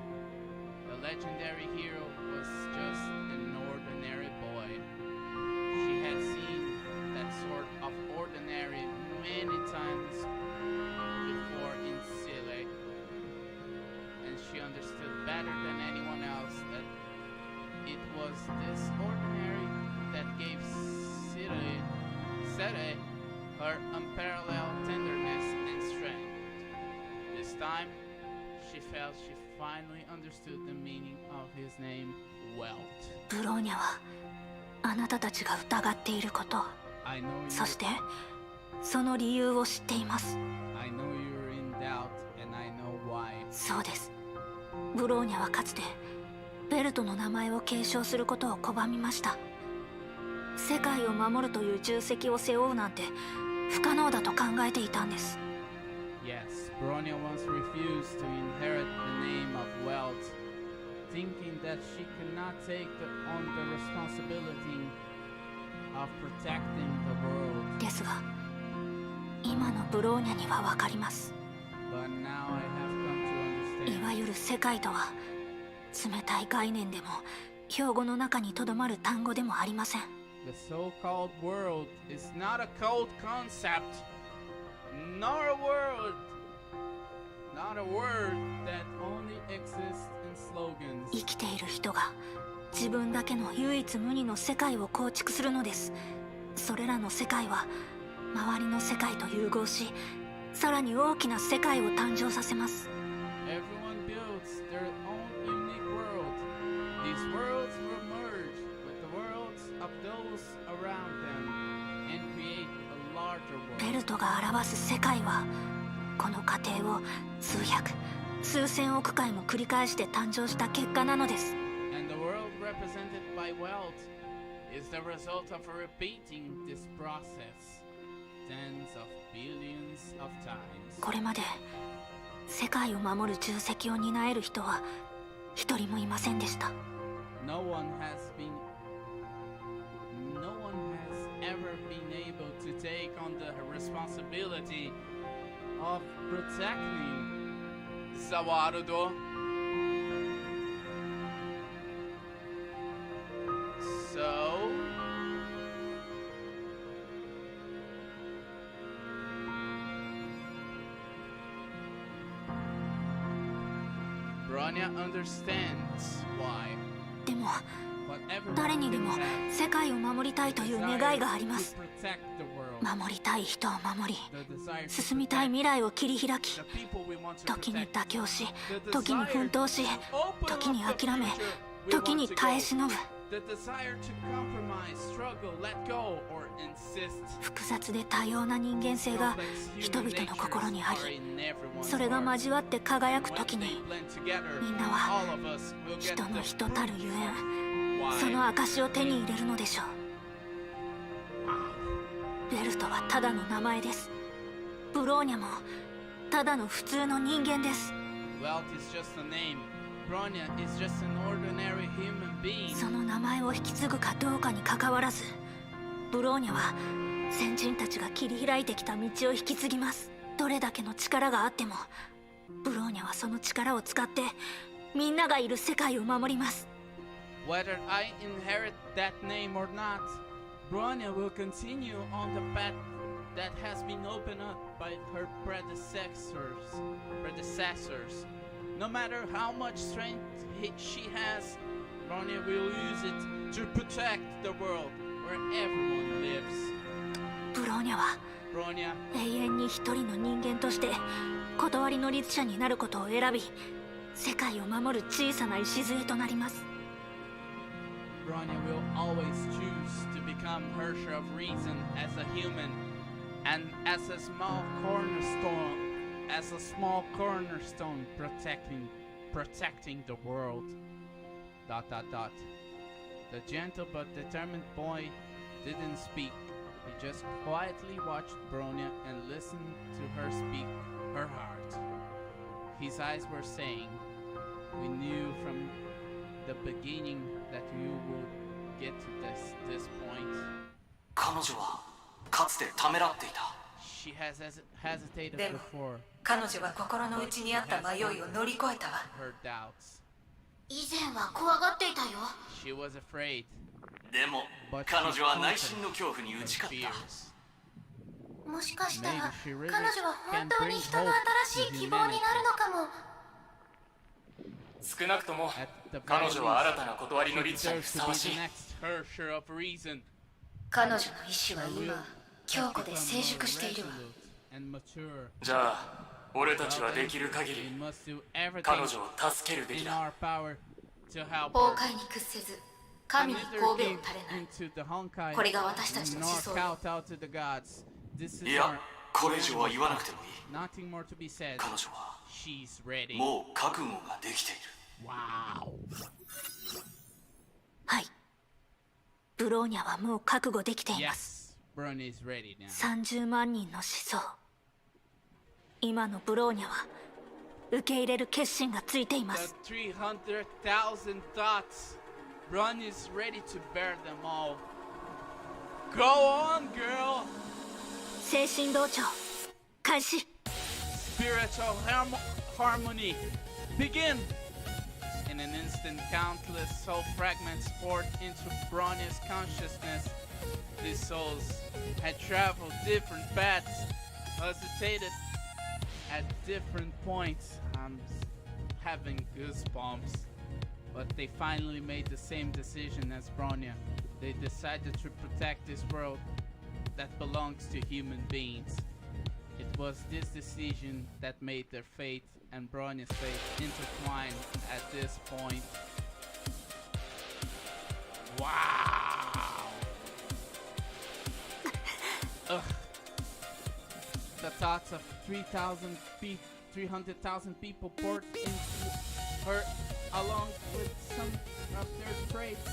The legendary hero was just an ordinary boy. She had seen that sort of ordinary many times before in Sile, and she understood better than anyone else that it was this ordinary that gave Sere her unparalleled tenderness and strength. This time, she felt she finally understood the meaning of his name, Welt. ブローニャはあなたたちが疑っていること、 I know そしてその理由を知っています。 I know you're in doubt, and I know why. そうです。ブローニャはかつてベルトの名前を継承することを拒みました。世界を守るという重責を背負うなんて不可能だと考えていたんです。 Yes, Bronya once refused to inherit the name of Welt, thinking that she could not take on the responsibility of protecting the world. ですが今のブローニャには分かります。 But now I have come to いわ understand. ゆる世界とは冷たい概念でも標語の中にとどまる単語でもありません。 The so-called world is not a cold concept, nor a word that only exists in slogans. 生きている人が自分だけの唯一無二の世界を構築するのです。それらの世界は周りの世界と融合し、さらに大きな世界を誕生させます。 Everyone builds their own unique world. These worlds will merge with the worlds of those around them and create a larger ベ world. ルトが表す世界はこの過程を数百数千億回も繰り返して誕生した結果なのです。 And the world represented by Welt is the result of repeating this process tens of billions of times. これまで世界を守る重責を担える人は一人もいませんでした。 No one has ever been able to take on the responsibility of protecting Zawarudo. So Bronya understands why. でも But everyone 誰にでも has 世界を守りたいという願いがありま to す。 protect the world. 守りたい人を守り、 The desire to 進みたい protect 未来を切り開き、 the people we want to 時に protect. 妥協し、 The 時に奮 desire 闘し、 to open 時に up the 諦め、 future we 時 want に to 耐え go. 忍ぶ。 The desire to compromise, struggle, let go, or insist. 複雑で多様な人間性が Complex 人 human 々の心にあ natures are り、 in everyone's それが heart. 交わって輝く When 時 they に blend together, みんなは all of us will get 人の the 人たるゆえん、 why. その証を手に入れるのでしょう。ベルトはただの名前です。ブローニャもただの普通の人間です。 Welt is just a name. Bronya is just an ordinary human being. その名前を引き継ぐかどうかにかかわらず、ブローニャは先人たちが切り開いてきた道を引き継ぎます。どれだけの力があっても、ブローニャはその力を使ってみんながいる世界を守ります。 Whether I inherit that name or not, Bronya will continue on the path that has been opened up by her predecessors. No matter how much strength she has, Bronya will use it to protect the world where everyone lives. ブローニャは Bronya 永遠に一人の人間として断りの律者になることを選び、世界を守る小さな礎となります。 Bronya will always choose to become Hersher of Reason as a human and as a small cornerstone protecting the world. ... The gentle but determined boy didn't speak. He just quietly watched Bronya and listened to her speak her heart. His eyes were saying, "We knew from the beginning that you would get to this point." 彼女はかつてためらっていた。 She has hesitated でも before 彼女は心の内にあった迷いを乗り越えたわ。 her doubts. 以前は怖がっていたよ。 She was afraid, でも but 彼 she 女は内 conquered 心の恐怖に打 her ち勝った。 fears. もしかしたら Maybe she really 彼女は本当に can 人 bring の hope 新し to い希望になるのかも。少なくとも At the 彼 very 女は新 least, たな断りの she 律者に deserves ふ to さ be わし the い。 next Hersher of Reason. 彼女の意志は今強固で成熟しているわ。 Resolute and mature. じゃあ俺たちはできる限 We り must do 彼 everything 女を助けるべき in だ。 our power to help 崩 her. 壊に屈せず神に Neither 神戸を give 垂れない。 into the Honkai これが私たちの思 nor 想よ。 kowtow to the gods. This is い our や、これ以上は言わなくてもいい。 nothing more to be said. 彼女は She's ready. もう覚悟ができている。 Wow. はい、ブローニャはもう覚悟できています。 Yes, Bronya is ready now. 30万人の思想、今のブローニャは受け入れる決心がついていま The す。 300,000 thoughts. Bronya is ready to bear them all. Go on, girl. 精神同調開始。 Spiritual harmony. Begin. In an instant, countless soul fragments poured into Bronya's consciousness. These souls had traveled different paths, hesitated at different points. I'm having goosebumps. But they finally made the same decision as Bronya. They decided to protect this world that belongs to human beings. It was this decision that made their fate and Bronya's fate intertwined at this point. Wow! Ugh. The thoughts of 300,000 people poured into her along with some of their traits.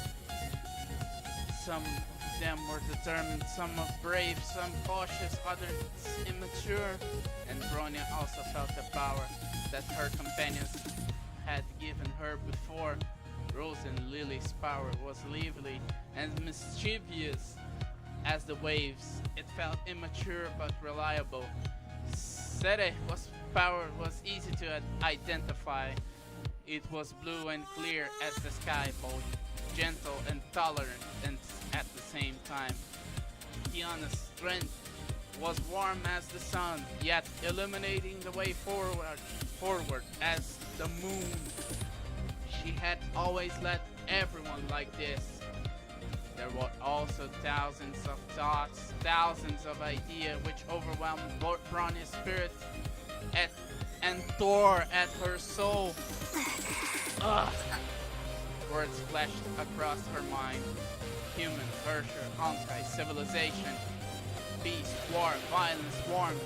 Some of them were determined, some of brave, some cautious, others immature. And Bronya also felt the power that her companions had given her before. Rose and Lily's power was lively and mischievous as the waves. It felt immature but reliable. Sere's power was easy to identify. It was blue and clear as the sky, both gentle and tolerant and at the same time. Kiana's strength was warm as the sun, yet illuminating the way forward as the moon. She had always led everyone like this. There were also thousands of thoughts, thousands of ideas which overwhelmed Bronya's spirit and tore at her soul. Ugh. Words flashed across her mind. Human, Hersher, Honkai, civilization, peace, war, violence, warmth.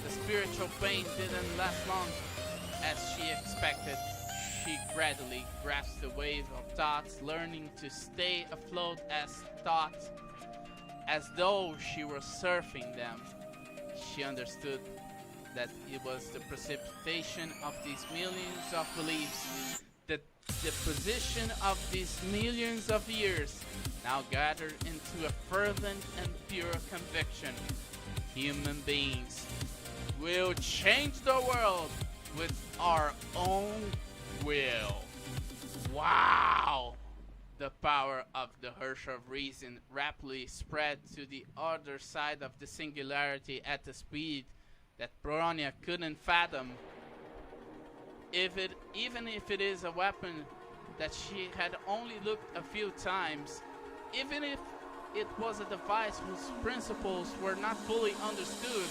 The spiritual pain didn't last long. As she expected, she gradually grasped the wave of thoughts, learning to stay afloat as though she were surfing them. She understood that it was the precipitation of these millions of beliefs, the deposition of these millions of years, now gathered into a fervent and pure conviction. Human beings will change the world with our own will. Wow! The power of the Herrscher of Reason rapidly spread to the other side of the singularity at a speed that Bronya couldn't fathom. Even if it is a weapon that she had only looked a few times, even if it was a device whose principles were not fully understood,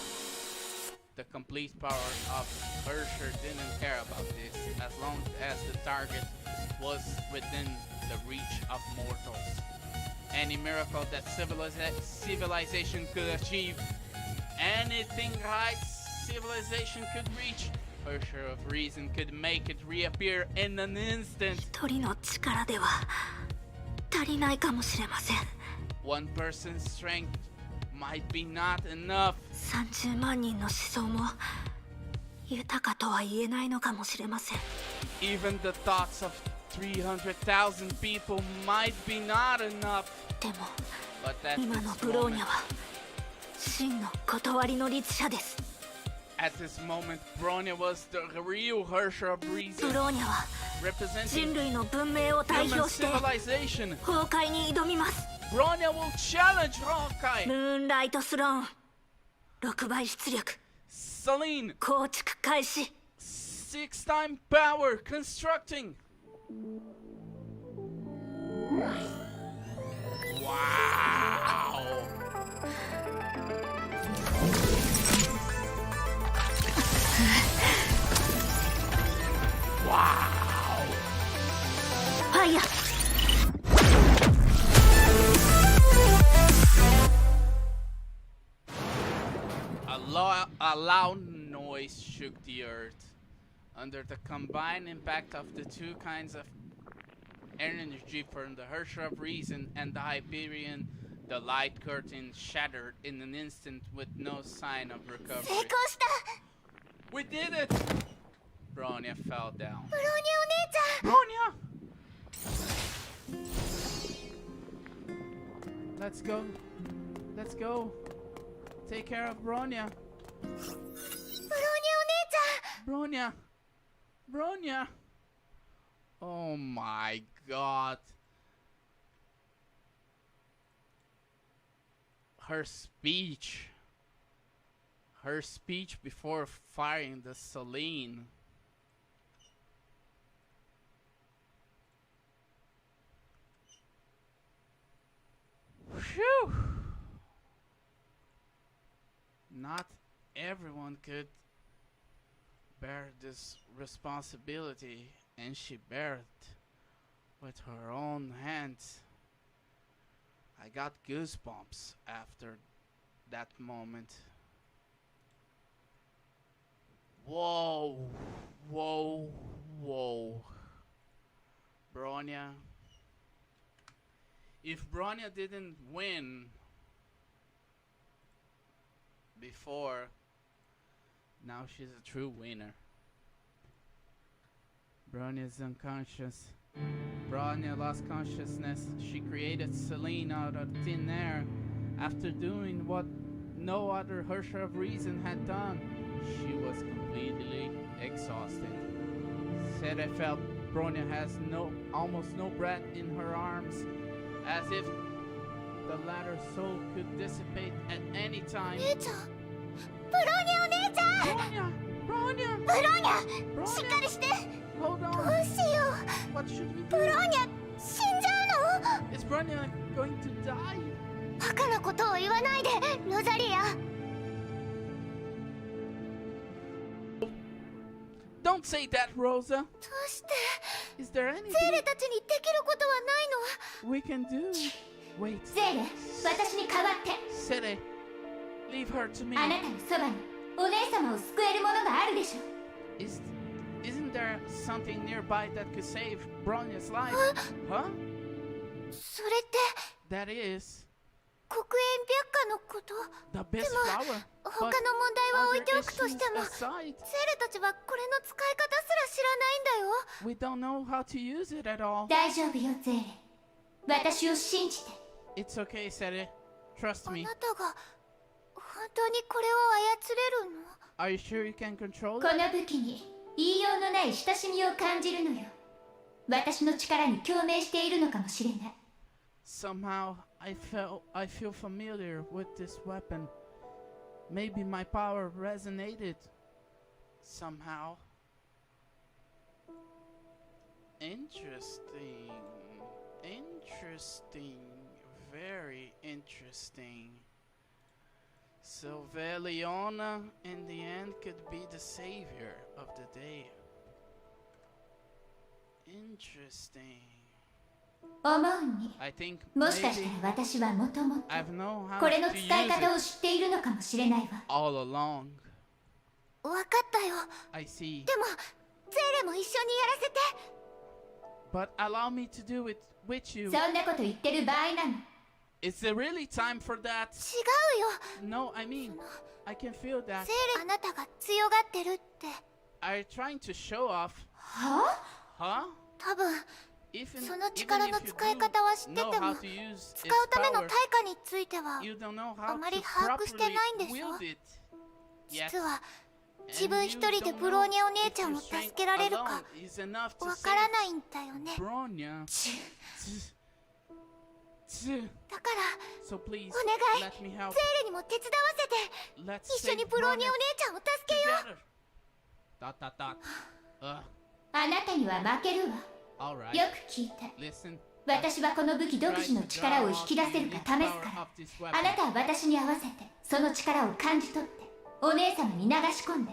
the complete power of Herrscher didn't care about this as long as the target was within the reach of mortals. Any miracle that civilization could achieve, anything right civilization could reach, Herrscher of Reason could make it reappear in an instant. 一人の力では足りないかもしれません。 One person's strength might be not enough. 30万人の思想も豊かとは言えないのかもしれません。 Even the thoughts of 300,000 people might be not enough. でも But at 今の this ブローニ moment, ャは真の断りの律者です。 at this moment, Bronya was the real Herrscher of ブ Reason, ローニャは人 representing 類の文明を代 human 表して civilization. 崩壊に挑みます。 Bronya will challenge ム Honkai. ーンライトスローン6倍出力 Celine, 構築開始。 6-time power constructing. Wow. Wow. ファイヤー A loud noise shook the earth. Under the combined impact of the two kinds of energy from the Herrscher of Reason and the Hyperion, the light curtain shattered in an instant with no sign of 成 recovery. 功した。 We did it! Bronya fell down. ブローニャお姉ちゃん。 Bronya! Let's go. Let's go. Take care of Bronya. ブローニャお姉ちゃん。 Bronya! Bronya! Oh my god. Her speech. Her speech before firing the Celine. Phew! Not everyone could bear this responsibility, and she bare it with her own hands. I got goosebumps after that moment. Whoa, whoa, whoa. Bronya. If Bronya didn't win before, now she's a true winner. Bronya is unconscious. Bronya lost consciousness. She created Celine out of thin air after doing what no other Herrscher of Reason had done. She was completely exhausted. Sere felt Bronya has almost no breath in her arms, as if the latter soul could dissipate at any time. 姉ちゃん。ブローニャお姉ちゃん。 Bronya! Bronya! ブローニャ。しっかりして。 Hold ど on! うしよ What should we う。ブ do? ローニャ死んじゃうの。 Is Bronya going to die? バカなことを言わないで、ロザリア。 Don't say that, Rosa. どうして Is there ゼー anything レたちにできることはないの？ we can do? Wait, ゼーレ、私に代わって。 Sere, leave her to me. あなたのそばにお姉様を救えるものがあるでしょ。 Isn't there something nearby that could save Bronya's life? Huh? それって That is 黒煙白花のこと？ the best flower. 他の問題は置いておくとしても、 Other ゼ issues ー aside, レたちはこれの使い方すら知らないんだよ。 we don't know how to use it at all. 大丈夫よ、ゼーレ。私を信じて。 It's okay, Sere. Trust あ me. なたが本当にこれを操れるの？ Are you sure you can control こ it? の武器に言いようのない親しみを感じるのよ。私の力に共鳴しているのかもしれない。Somehow I feel familiar with this weapon. Maybe my power resonated somehow. Interesting. Interesting. Very interesting. So Veliona in the end could be the savior of the day. Interesting. 思うに、 I think もしかし maybe たら私はもともと I've known how これの to 使い use 方を it 知っているのかもしれないわ。 all along. わかったよ。 I see. でもゼーレも一緒にやらせて。 But allow me to do it with you. そんなこと言ってる場合なの。 Is there really time for that? 違うよ。 No, I mean, I can feel that. ゼーレ、あなたが強がってるって。 Are you trying to show off? はあ？ Huh? 多分 Even, その even 力 if の you 使い方は知って do て know も how to use 使 its うための power, 対価については you don't know あ how まり to 把握して properly ないんでしょ。 wield it. 実は And 自分 you 一人で don't ブロー know ニャお姉 if ちゃん your を助 strength けられるか alone is enough to わから save ないんだよね。 Bronya. だから So please お願い、 let me ゼ help. ーレにも手伝わせて Let's 一緒に save ブローニャ Bronya お姉ちゃんを助けよ together. Dot dot dot. あなたには負けるわ。 All よ right. く聞いて。 Listen. 私はこの武器独自の力を引き出せるか試すから。あなたは私に合わせてその力を感じ取ってお姉様に流し込んで。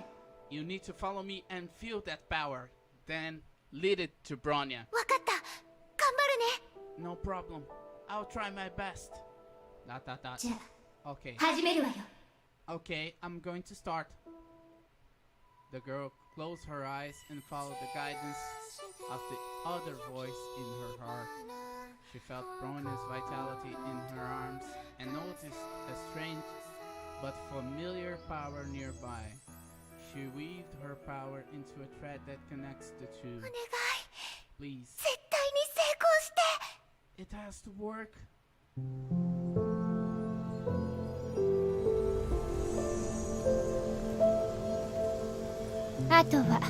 You need to follow me and feel that power. Then lead it to Bronya. わかった、頑張るね。 No problem. I'll try my best. Dot dot dot. じゃ Okay. あ始めるわよ。 Okay, I'm going to start. The girl closed her eyes and followed the guidance of the other voice in her heart. She felt Bronya's vitality in her arms and noticed a strange but familiar power nearby. She weaved her power into a thread that connects the two. お願い、 Please, 絶対に成功して。 it has to work. あとは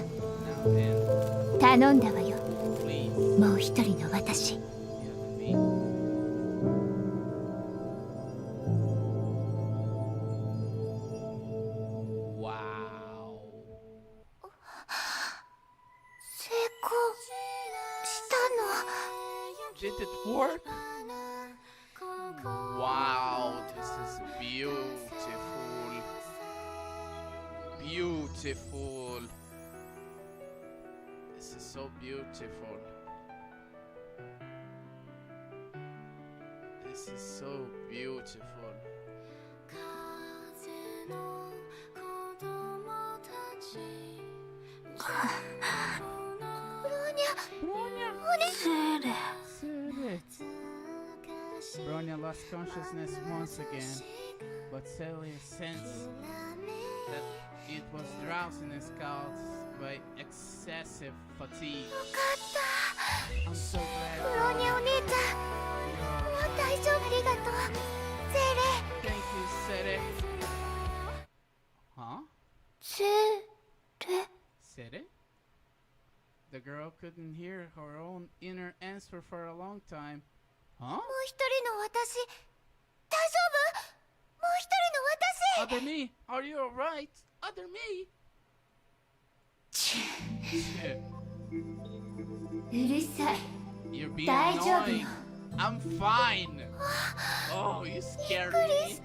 Now then, 頼んだわよ。 please, もう一人の私。 the other me. Wow. 成功したの。 Did it work? Wow, this is beautiful. Beautiful. This is so beautiful. This is so beautiful. ブローニャ、おね。ゼーレ。 Bronya lost consciousness once again, but Celia sensed that it was drowsiness caused by excessive fatigue. よかった。 I'm so ブロー glad. ニャお姉ちゃん、もう大丈夫。ありがとう、ゼーレ。 Thank you, Sere. Huh? ゼーレ。 Sere? The girl couldn't hear her own inner answer for a long time. Huh? もう一人の私、大丈夫？もう一人の私。 Other me? Are you alright? Other me? うるさい。 You're being 大丈夫 annoying. よ。 I'm fine. Oh, you scared me.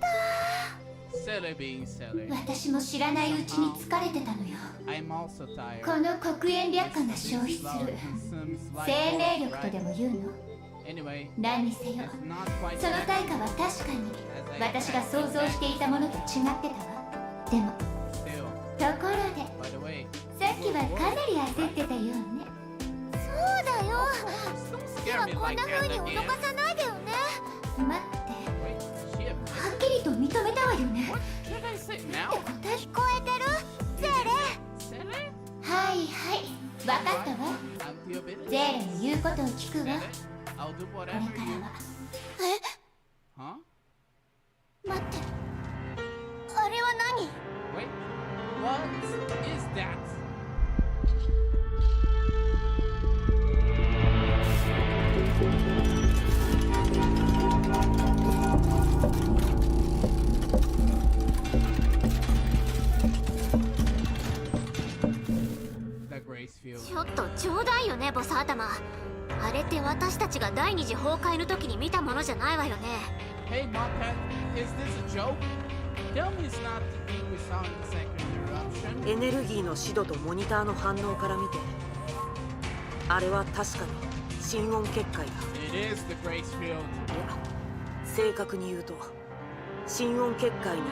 Silly being silly. 私も知らないうちに疲れてたのよ。 I'm also tired. この黒煙略化が消費す Flower る consumes life 生命 force, 力とで right? も言うの。 Anyway, 何にせよ it's not quite その that 対価は確かに私が想像していたものと違ってたわ。でも still. ところで By the way, さっきはかなり焦ってたようね。そうだよ。 don't で scare は me こん like な that 風に again. 脅かさないでよね。待って、 Wait, she はっきりと認めたわよね。 What did I say now? 聞こえてる？ゼーレ。 Silly? はいはい分かったわ。 I'll do a bit. ゼーレの言うことを聞くわ。 Silly? I'll do これ whatever から you. は Huh? 待って。あれは何？ Wait. What is that? ボス頭。あれって私たちが第二次崩壊の時に見たものじゃないわよね。 Hey, Mophead, is this a joke? Tell me it's not the thing we saw in the second eruption. エネルギーの指導とモニターの反応から見て、あれは確かに心音結界だ。 It is the Grace Field. いや、正確に言うと心音結界に似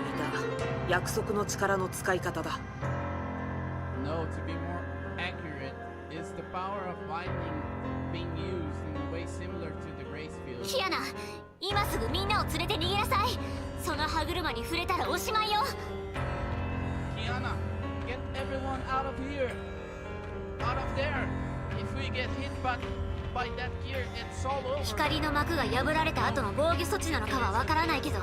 た約束の力の使い方だ。 No, to be more accurate, is the power of lightning being used in a way similar to the Grace Field. キアナ、今すぐみんなを連れて逃げなさい。その歯車に触れたらおしまいよ。 Kiana, get everyone out of here. Out of there. If we get hit by that gear, it's all over. 光の膜が破られた後の防御措置なのかはわからないけど、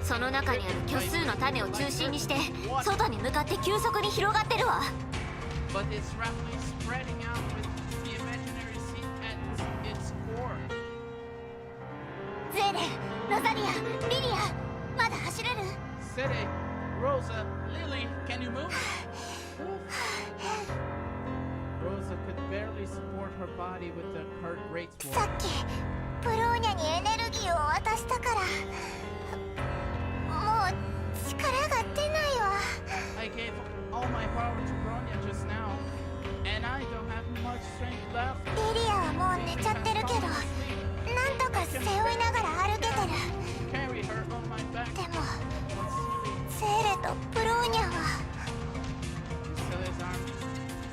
その中にある虚数の種を中心にして外に向かって急速に広がってるわ。 But it's rapidly spreading out with the imaginary seed at its core. ゼーレ、ロザリア、リリア、まだ走れる？ Sede, Rosa, Lily, can you move? Rosa could barely support her body with her great さ sword. っきブローニャにエネルギーを渡したからもう力が出ないわ。 I gave all my power to Bronya just now, and I don't have much strength left. リリアはもう寝ちゃってるけど、なんとか背負いながら歩けてる。 Carry her on my back. でも But Silly, ゼーレとブローニャは Silly's arm,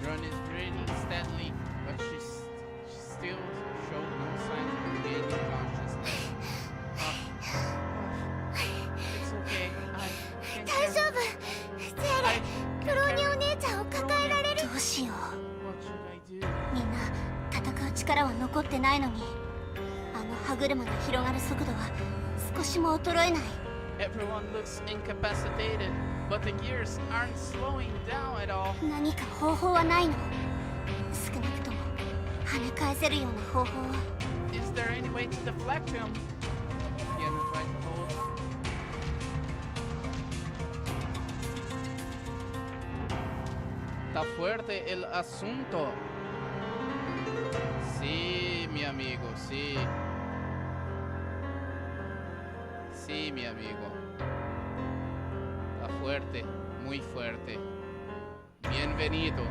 Bronya is breathing steadily, but she still showed no signs of regaining consciousness. It's okay. I can 大 carry 丈夫。ゼーレ、ブローニャお姉ちゃんを抱えられる。どうしよう。 What should I do? みんな戦う力は残ってないのに、あの歯車が広がる速度は少しも衰えない。 Everyone looks incapacitated, but the gears aren't slowing down at all. 何か方法はないの？少なくとも跳ね返せるような方法は。 Is there any way to deflect him? Kiana tried to hold. Está fuerte el asunto. Sí, mi amigo, sí. Sí, mi amigo. Está fuerte, muy fuerte. Bienvenido.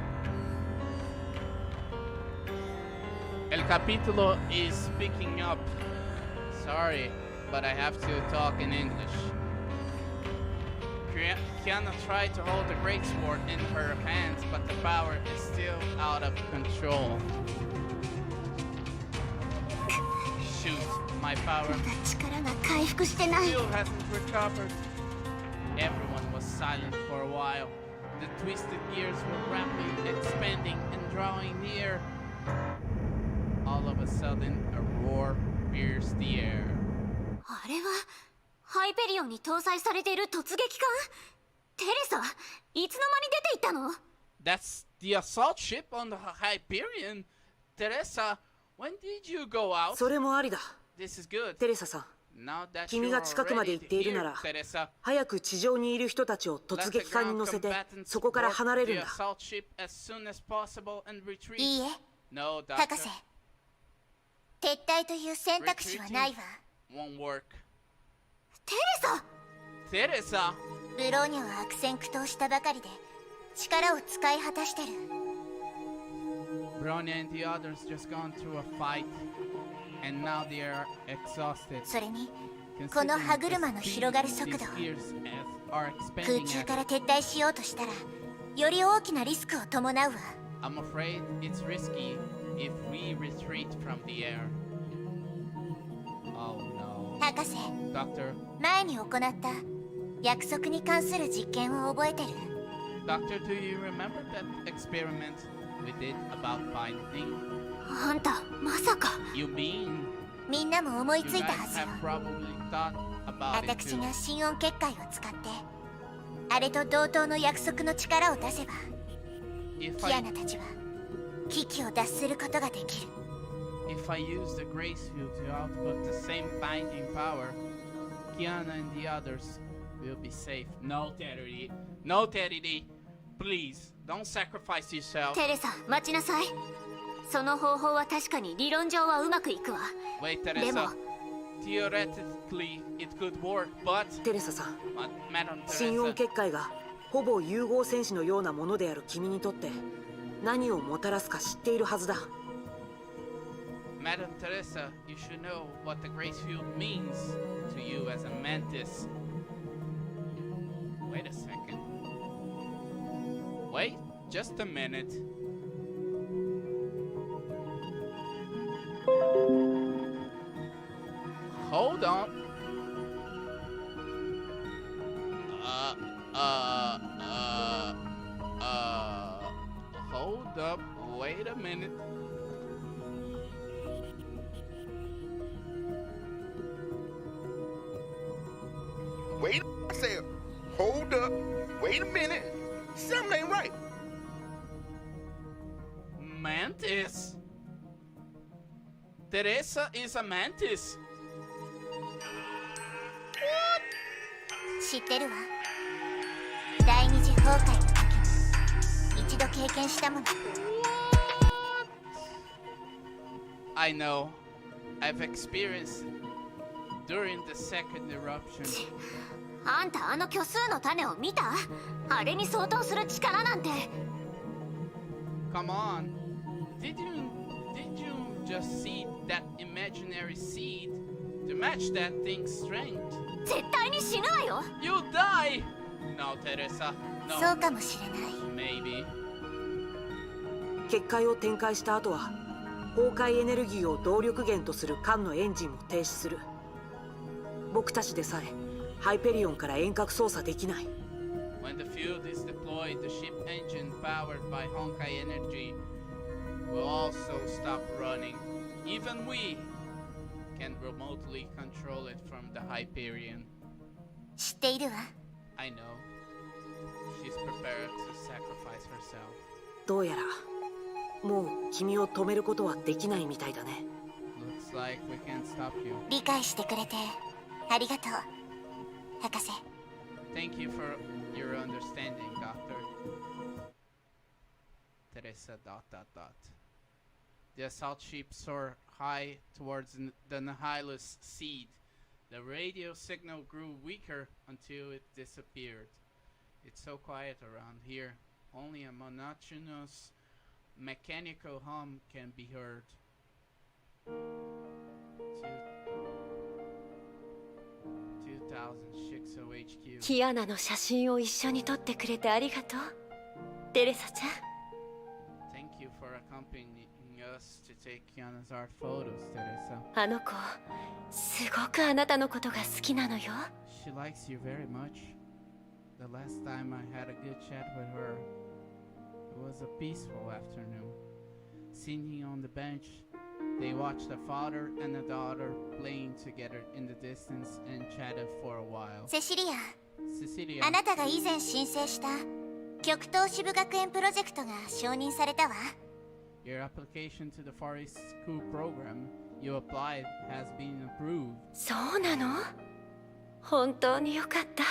El capítulo is picking up. Sorry, but I have to talk in English. Kiana tried to hold the great sword in her hands, but the power is still out of control. Shoot, my power まだ力が回復してない。 still hasn't recovered. Everyone was silent for a while. The twisted gears were rapidly expanding and drawing near. All of a sudden, a roar pierced the air. あれはハイペリオンに搭載されている突撃艦？テレサ、いつの間に出て行ったの？ That's the assault ship on the Hyperion. Teresa, when did you go out? それもありだ。 This is good. テレサさん、 Now that 君 you're が近くまで行っているな already ら here, Teresa, 早く地上にいる人たちを突 let the 撃艦に ground 乗せて combatants そこから board 離れるん the だ。 assault ship as soon as possible and retreat. いいえ、 No, 博 doctor. 士。撤退という選択肢はないわ。 Won't work. テレサ、 Teresa, ブローニャは悪戦苦闘したばかりで力を使い果たしてる。 Bronya and the others just gone through a fight, and now they are exhausted. それにこの歯車の広がる速度、 These gears are 空 expanding 中 at から撤退しようとしたらより大きなリスクを伴うわ。 I'm afraid it's risky if we retreat from the air. Oh no. 博士、 Doctor, 前に行った約束に関する実験を覚えてる？ Doctor, do you remember that experiment we did about binding? あんたまさか。 You mean みんなも思い you ついた guys はずよ。 have probably thought about it 私 too. が心音結界を使ってあれと同等の約束の力を出せば If キア I ナたちは危機を脱することができる。 if I use the grace field to output the same binding power, Kiana and the others will be safe. No, Terry. No, Terry. Please, don't sacrifice yourself. テレサ、待ちなさい。その方法は確かに理論上はうまくいくわ。 Wait, で Teresa. も Theoretically, it could work, but テレサさん、 Madam 心音 Teresa. 結界がほぼ融合戦士のようなものである君にとって何をもたらすか知っているはずだ。 Madam Teresa, you should know what the grace field means to you as a mantis. Wait a second. Wait, just a minute. Hold on. Hold up. Wait a minute. Wait, I said, hold up. Wait a minute. Something ain't right. Mantis? Teresa is a mantis. 知ってるわ。第二次崩壊の時に一度経験したもの。 I know. I've experienced it during the second eruption. あんたあの虚数の種を見た？あれに相当する力なんて。 Come on. Did you just see that imaginary seed to match that thing's strength? 絶対に死ぬわよ。 You die! No, Teresa. そう No. かもしれない。 Maybe. 結界を展開した後は崩壊エネルギーを動力源とする艦のエンジンも停止する。僕たちでさえハイペリオンから遠隔操作できない。 When the field is deployed, the ship engine powered by Honkai energy will also stop running. Even we can remotely control it from the Hyperion. 知っているわ。I know. She's prepared to sacrifice herself. どうやらもう君を止めることはできないみたいだね。 Looks like we can't stop you. 理解してくれてありがとう、博士。 Thank you for your understanding, Doctor. Teresa ... The assault ship soared high towards the Nihilus seed. The radio signal grew weaker until it disappeared. It's so quiet around here. Only a monotonous mechanical hum can be heard. 2006 HQ. キアナの写真を一緒に撮ってくれてありがとう、テレサちゃん。 Thank you for accompanying us to take Kiana's art photos, Teresa. あの子、すごくあなたのことが好きなのよ。 She likes you very much. The last time I had a good chat with her, it was a peaceful afternoon. Sitting on the bench, they watched a father and a daughter playing together in the distance and chatted for a while. セシリア、 Cecilia, あなたが以前申請した極東支部学園プロジェクトが承認されたわ。 your application to the Forest School program you applied has been approved. そうなの？本当によかった。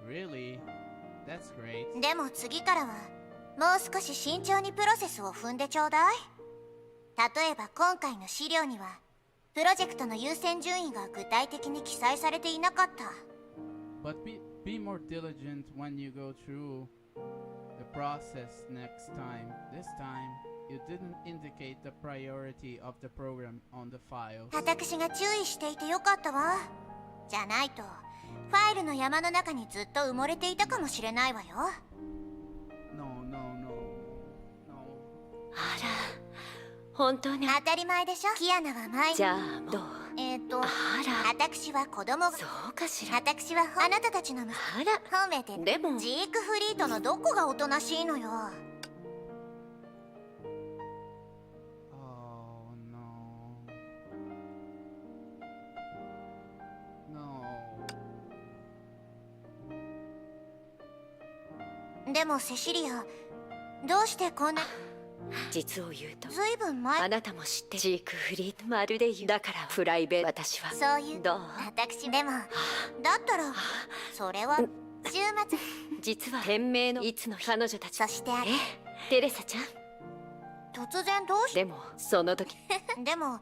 Really? That's great. でも次からはもう少し慎重にプロセスを踏んでちょうだい。例えば今回の資料にはプロジェクトの優先順位が具体的に記載されていなかった。 But be more diligent when you go through the process next time. This time, you didn't indicate the priority of the program on the files. 私が注意していてよかったわ。じゃないとファイルの山の中にずっと埋もれていたかもしれないわよ。 No. あら、本当に。当たり前でしょ。キアナは前に。じゃあどう？あら、私は子供が。そうかしら。私はあなたたちの息子。あら、褒めて。でもジークフリートのどこがおとなしいのよ。 Oh no. No. でもセシリア、どうしてこんな。実を言うと、ずいぶん前。あなたも知ってジークフリートまるで言う。だからプライベート、私は。そういう。どう？私でも。だったら、それは週末。実は天命のいつの彼女たち。そしてあれ。テレサちゃん。と突然どうしでもその時でも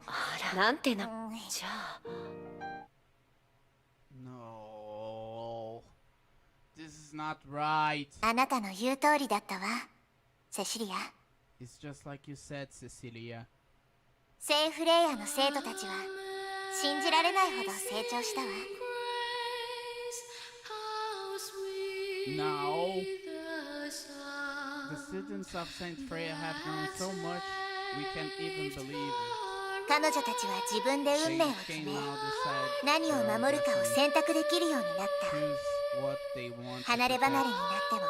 なんてなじゃあ No. This is not right. あなたの言う通りだったわ、セシリア。 It's just like you said, Cecilia. 聖フレイヤの生徒たちは信じられないほど成長したわ。 Now, the students of Saint Freya have grown so much we can't even believe 彼女たちは自分で it. 運 They 命を決 came め out decide 何を守るかを選択できるようになっ choose what they want た。 to 離れ離れ protect, になっても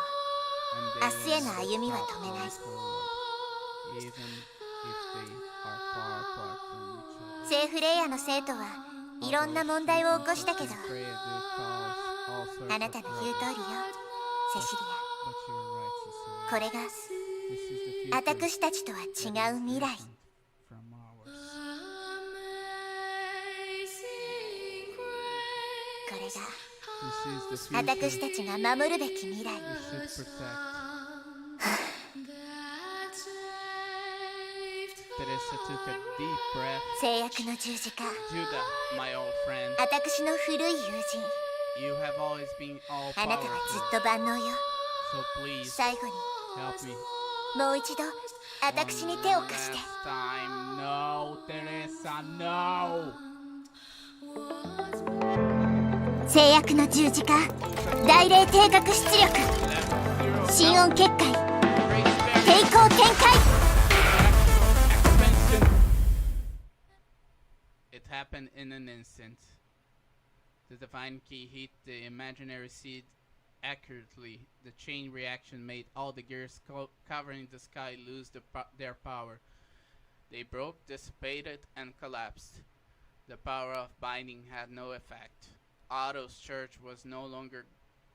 and 明 they 日への will 歩みは stop 止めない。 going forward, even if they are far apart from each other. 聖フレイヤの生徒はいろんな問題を起こしたけど、 Freya did cause all sorts あな of たの言う trouble. 通りよ、セシリ But you're right, ア。これが Cecilia. This is the 私 future たちとは違う that is 未来。 different from ours. これが This is the 私 future たちが守るべき未来。 we should protect. Teresa took a deep breath. 制約の十字架、 Judah, my old friend, 私の古い友人、 you have always been all あなたは powerful. ずっと万能よ。 So please 最後に help me. もう一度私に手を貸して。 Last time, no, Teresa, no. 制約の十字架、大霊定格出力、心音結界、抵抗展開。 It happened in an instant. The divine key hit the imaginary seed accurately. The chain reaction made all the gears covering the sky lose their power. They broke, dissipated, and collapsed. The power of binding had no effect. Otto's church was no longer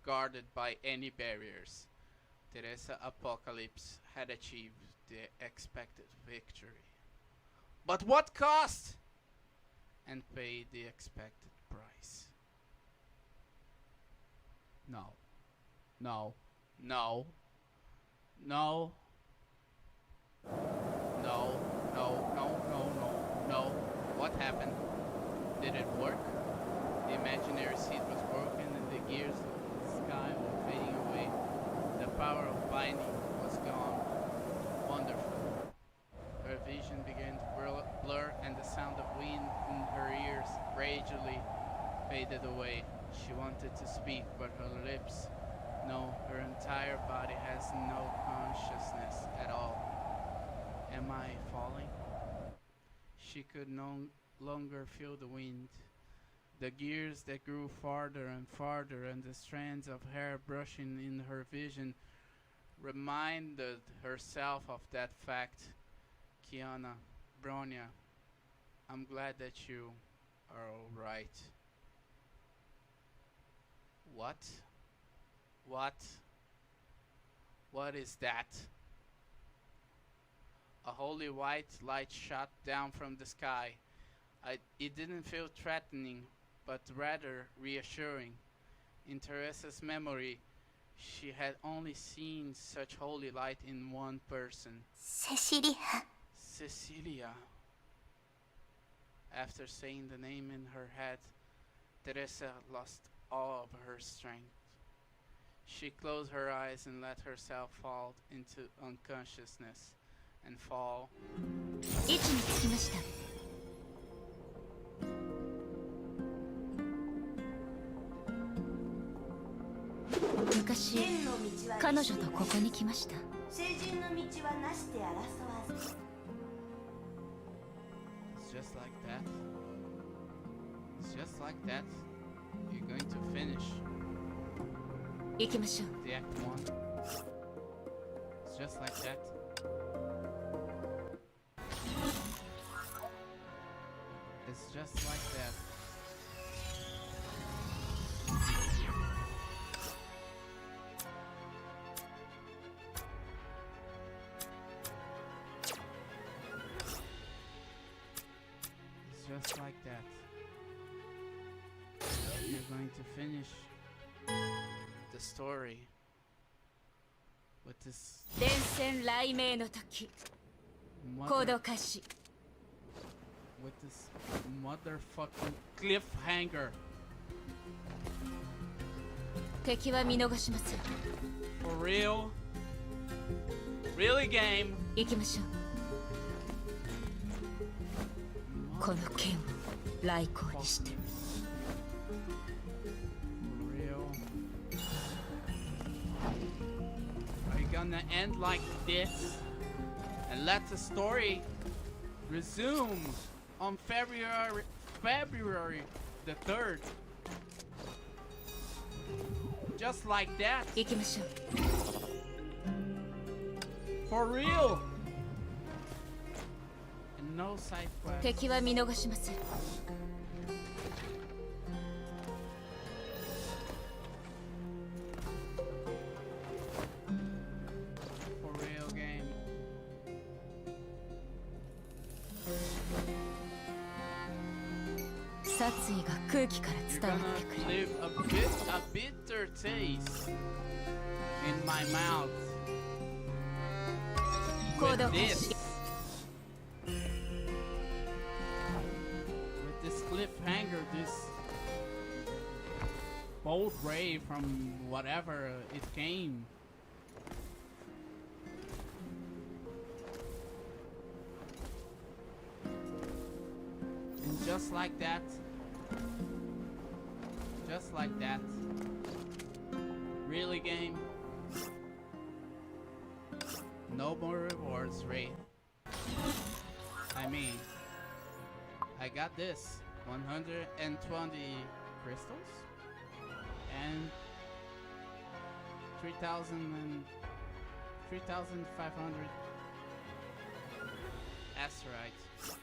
guarded by any barriers. Teresa Apocalypse had achieved the expected victory. But what cost? And paid the expected price. No. No. No. No. No. No. No. No. No. No. What happened? Did it work? The imaginary seed was broken and the gears of the sky were fading away. The power of binding was gone. Wonderful. Her vision began to blur and the sound of wind in her ears gradually faded away. She wanted to speak, but her lips, no, her entire body has no consciousness at all. Am I falling? She could no longer feel the wind. The gears that grew farther and farther and the strands of hair brushing in her vision reminded herself of that fact. Kiana, Bronya, I'm glad that you are alright. What? What? What is that? A holy white light shot down from the sky. It didn't feel threatening, but rather reassuring. In Teresa's memory, she had only seen such holy light in one person. セシリア。 Cecilia. After saying the name in her head, Teresa lost all of her strength. She closed her eyes and let herself fall into unconsciousness and fall. 位置につきました。昔彼女とここに来ました。成人の道はなして争わず。 It's just like that. It's just like that. You're going to finish 行きましょう。 the act 1. It's just like that. It's just like that. It's just like that. You're going to finish the story with this 伝染雷鳴の時行動開始。 With this motherfucking cliffhanger. 敵は見逃しません。 For real? Really, game? 行きましょう。この剣を来光にして。 For real? Are you gonna end like this and let the story resume on February the 3rd? Just like that? 行きましょう。 For real? And no side quests. 敵は見逃しません。 For real, game. 殺意が空気から You're 伝わ gonna ってくる。 leave a bitter taste in my mouth. 行 With 動開 this. 始。 With this cliffhanger, this bold ray from whatever it came. And just like that, really, game? No more rewards, Ray. I mean, I got this 120 crystals and 3,500 asteroids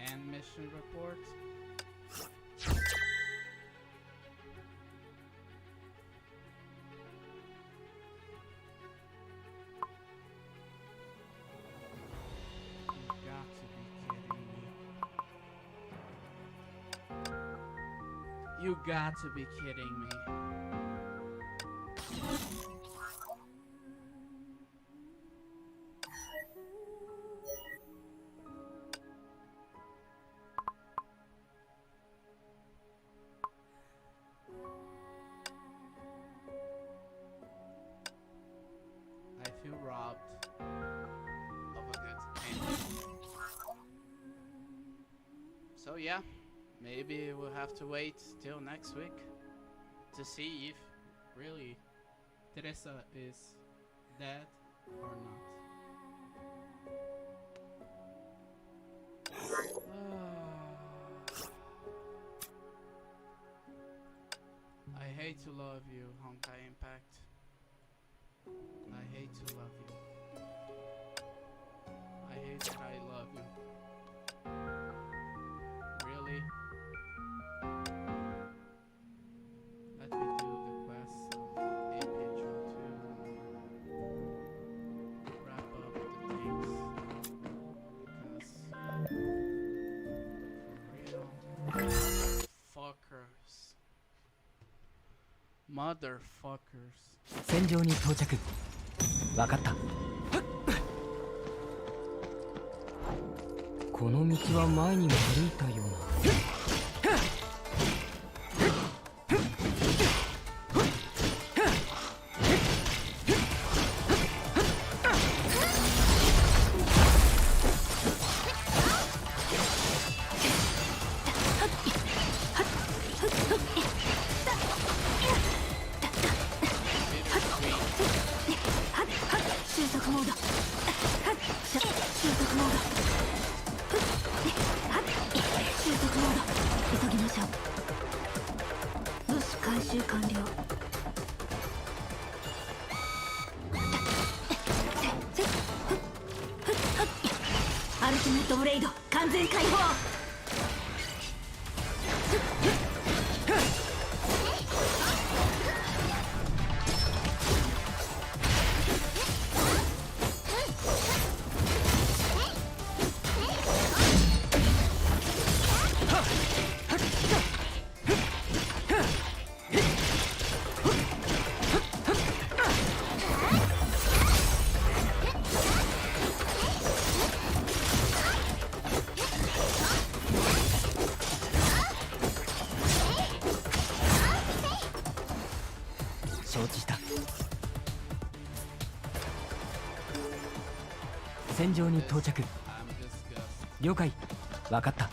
and mission report. You got to be kidding me. I feel robbed of a good ending. So yeah. Maybe we'll have to wait till next week to see if really Teresa is dead or not. I hate to love you, Honkai Impact. I hate to love you. I hate that I love you. Really? Let me do the quest of Apatron to wrap up the things. Because for real, motherfuckers. 戦場に到着。わかった。この道は前にも歩いたような。収束モード。収束モード。収束モード。急ぎましょう。物資回収完了。アルティメットブレイド完全解放。承知した。戦場に到着。了解。分かった。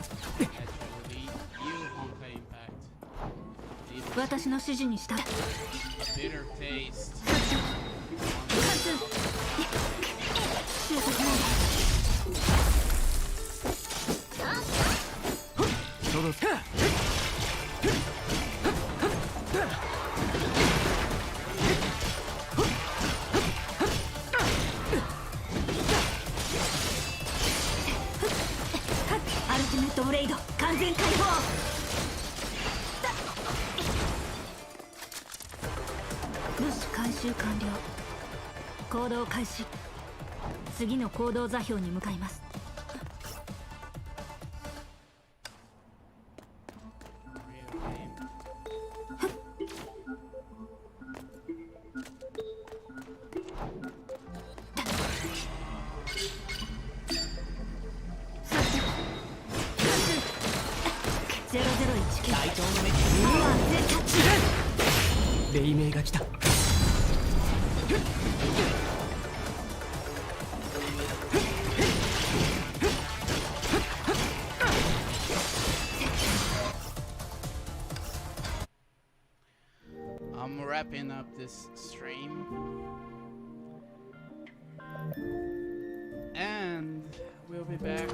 私の指示にした。アルティメットブレイド完全解放。物資回収完了。行動開始。次の行動座標に向かいます。黎明が来た。I'm wrapping up this stream, and we'll be back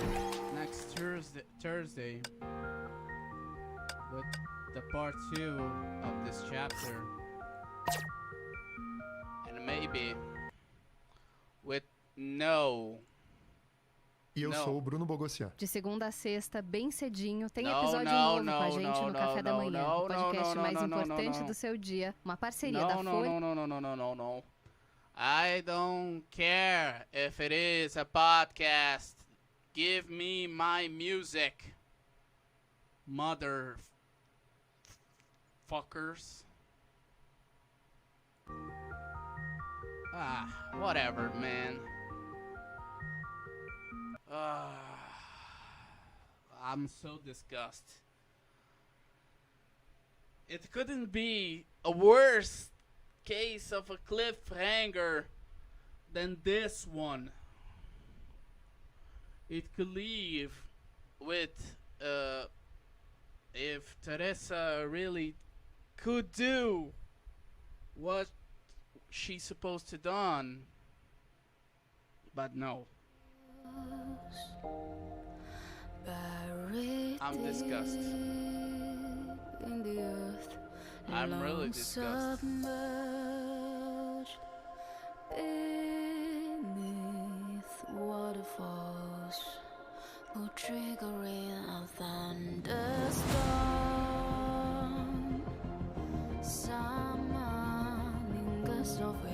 next Thursday with the part 2 of this chapter, and maybe with E eu sou o Bruno Bogossian. De segunda a sexta, bem cedinho, tem episódio novo com a gente no Café da Manhã, o podcast mais importante do seu dia, uma parceria da Folha. No. I don't care if it is a podcast. Give me my music, motherfuckers. Whatever, man. I'm so disgusted. It couldn't be a worse case of a cliffhanger than this one. It could leave with if Teresa really could do what she's supposed to done, but no. I'm disgusted. I'm really disgusted. Beneath waterfalls, or triggering a thunderstorm, summoning gusts of wind.